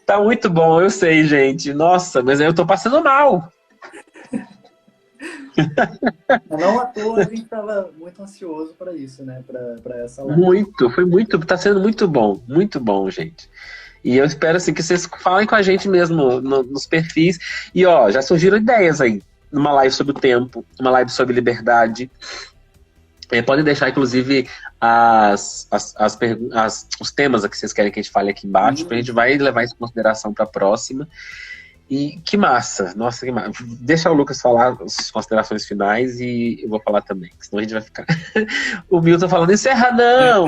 Tá muito bom, eu sei, gente. Nossa, mas eu tô passando mal. Não à toa a gente estava muito ansioso para isso, né? Para essa live. Tá sendo muito bom, gente. E eu espero assim que vocês falem com a gente mesmo nos perfis. E já surgiram ideias aí. Uma live sobre o tempo, uma live sobre liberdade. Podem deixar, inclusive, os temas que vocês querem que a gente fale aqui embaixo, porque a gente vai levar isso em consideração para a próxima. E que massa, nossa, que massa. Deixa o Lucas falar as considerações finais e eu vou falar também, senão a gente vai ficar... O Milton falando, encerra não!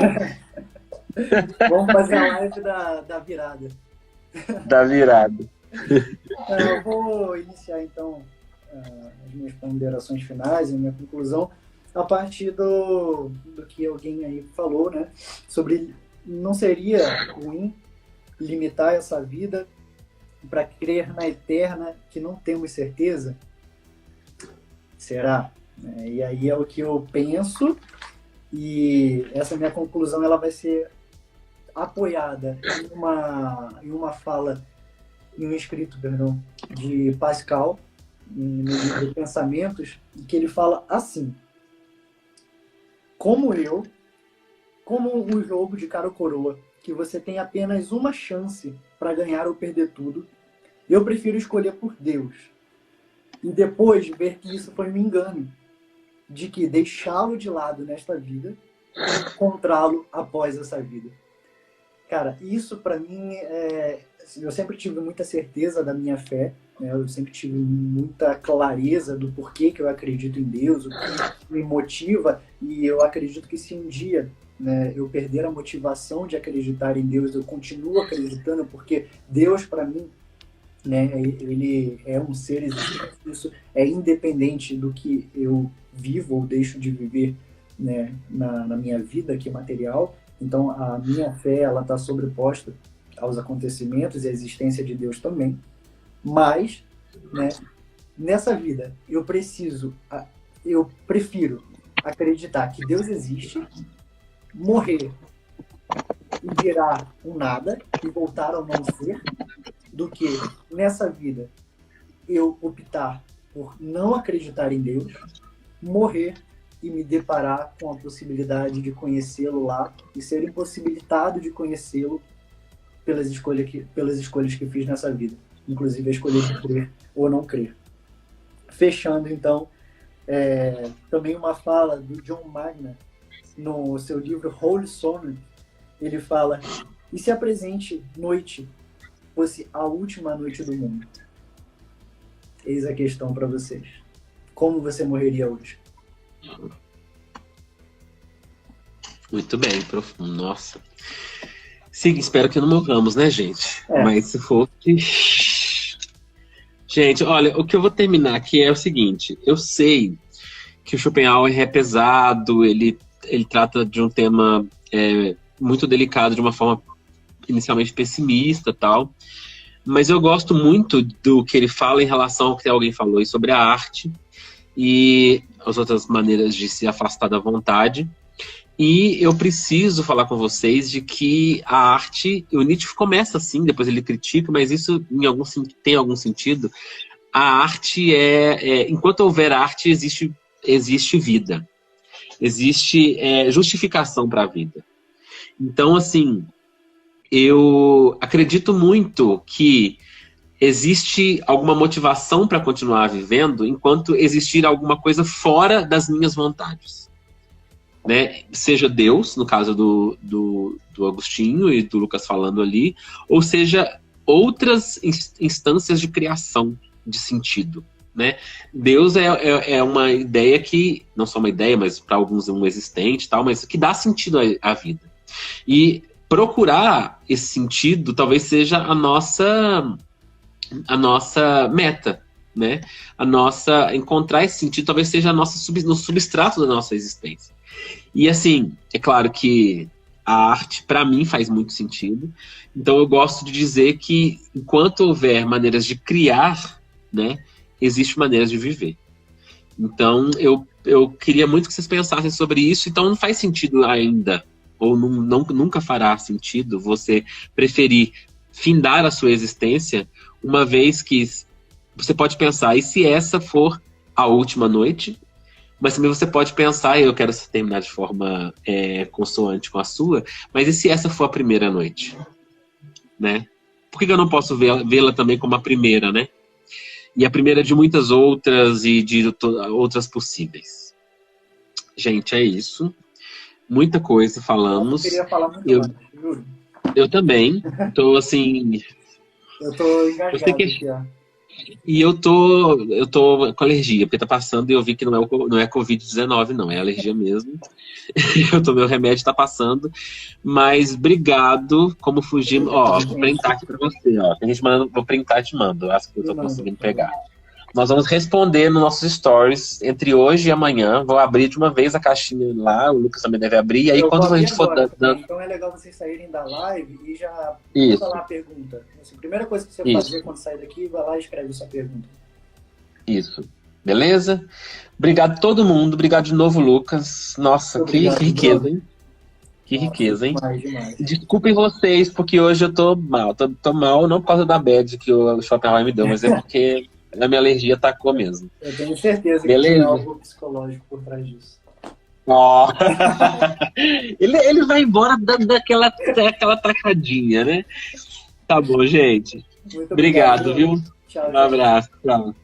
Vamos fazer a live da virada. Da virada. Eu vou iniciar, então, as minhas ponderações finais, a minha conclusão. a partir do que alguém aí falou, né? Sobre não seria ruim limitar essa vida para crer na eterna que não temos certeza? Será? E aí é o que eu penso, e essa minha conclusão ela vai ser apoiada em uma fala, em um escrito, perdão, de Pascal, no livro de Pensamentos, em que ele fala assim: como um jogo de cara ou coroa, que você tem apenas uma chance para ganhar ou perder tudo, eu prefiro escolher por Deus. E depois ver que isso foi um engano, de que deixá-lo de lado nesta vida e encontrá-lo após essa vida. Cara, isso para mim eu sempre tive muita certeza da minha fé, né? Eu sempre tive muita clareza do porquê que eu acredito em Deus, o que me motiva, e eu acredito que se um dia, né, eu perder a motivação de acreditar em Deus, eu continuo acreditando, porque Deus para mim, né, ele é um ser existente, isso é independente do que eu vivo ou deixo de viver, né, na minha vida aqui material. Então a minha fé ela está sobreposta aos acontecimentos e à existência de Deus também. Mas, né, nessa vida eu prefiro acreditar que Deus existe, morrer e virar um nada e voltar ao não ser, do que nessa vida eu optar por não acreditar em Deus, morrer e me deparar com a possibilidade de conhecê-lo lá e ser impossibilitado de conhecê-lo pelas escolhas que fiz nessa vida, inclusive a escolha de crer ou não crer. Fechando, então, também uma fala do John Magna no seu livro Holy Summer. Ele fala: e se a presente noite fosse a última noite do mundo? Eis a questão para vocês. Como você morreria hoje? Muito bem, profundo. Nossa. Sim, espero que não morramos, né, gente? Mas se for... Gente, olha, o que eu vou terminar aqui é o seguinte. Eu sei que o Schopenhauer é pesado, ele trata de um tema muito delicado, de uma forma inicialmente pessimista e tal. Mas eu gosto muito do que ele fala em relação ao que alguém falou aí sobre a arte e as outras maneiras de se afastar da vontade. E eu preciso falar com vocês de que a arte, o Nietzsche começa assim, depois ele critica, mas isso tem algum sentido. A arte enquanto houver arte, existe vida. Existe justificação para a vida. Então, assim, eu acredito muito que existe alguma motivação para continuar vivendo enquanto existir alguma coisa fora das minhas vontades. Né? Seja Deus, no caso do Agostinho e do Lucas falando ali, ou seja, outras instâncias de criação de sentido. Né? Deus é uma ideia que, não só uma ideia, mas para alguns é um existente, tal, mas que dá sentido à vida. E procurar esse sentido talvez seja a nossa meta, né? Encontrar esse sentido talvez seja no substrato da nossa existência. E assim, é claro que a arte para mim faz muito sentido. Então eu gosto de dizer que enquanto houver maneiras de criar, né, existem maneiras de viver. Então eu queria muito que vocês pensassem sobre isso. Então não faz sentido ainda, ou nunca fará sentido você preferir findar a sua existência, uma vez que você pode pensar, e se essa for a última noite? Mas também você pode pensar, e eu quero terminar de forma consoante com a sua, mas e se essa for a primeira noite? Né? Por que eu não posso vê-la também como a primeira, né? E a primeira de muitas outras e de outras possíveis. Gente, é isso. Muita coisa falamos. Eu queria falar muito mais, juro. Eu também. Tô assim... Eu tô engajado aqui, ó. E eu tô com alergia, porque tá passando e eu vi que não é Covid-19, não, é alergia mesmo. Eu tomei o remédio, tá passando. Mas obrigado, como fugimos. Ó, vou printar aqui pra você, ó. Tem gente mandando, vou printar e te mando. Acho que eu tô conseguindo pegar. Nós vamos responder nos nossos stories entre hoje e amanhã. Vou abrir de uma vez a caixinha lá, o Lucas também deve abrir. E aí, Eu quando vou a abrir gente for agora dando. Então é legal vocês saírem da live e já Isso. manda lá a pergunta. Assim, a primeira coisa que você Isso. fazer quando sair daqui, vai lá e escreve sua pergunta. Isso. Beleza? Obrigado a todo mundo. Obrigado de novo, Lucas. Nossa, Obrigado, que riqueza, Bruno. hein? Que Nossa, riqueza, hein? demais. Desculpem vocês, porque hoje eu tô mal. Tô mal não por causa da bad que o Schopenhauer me deu, mas é porque a minha alergia atacou mesmo. Eu tenho certeza que Beleza? tem algo psicológico por trás disso. Ó. ele vai embora dando aquela tacadinha, né? Tá bom, gente. Muito Obrigado, viu? Tchau, Um abraço. Tchau.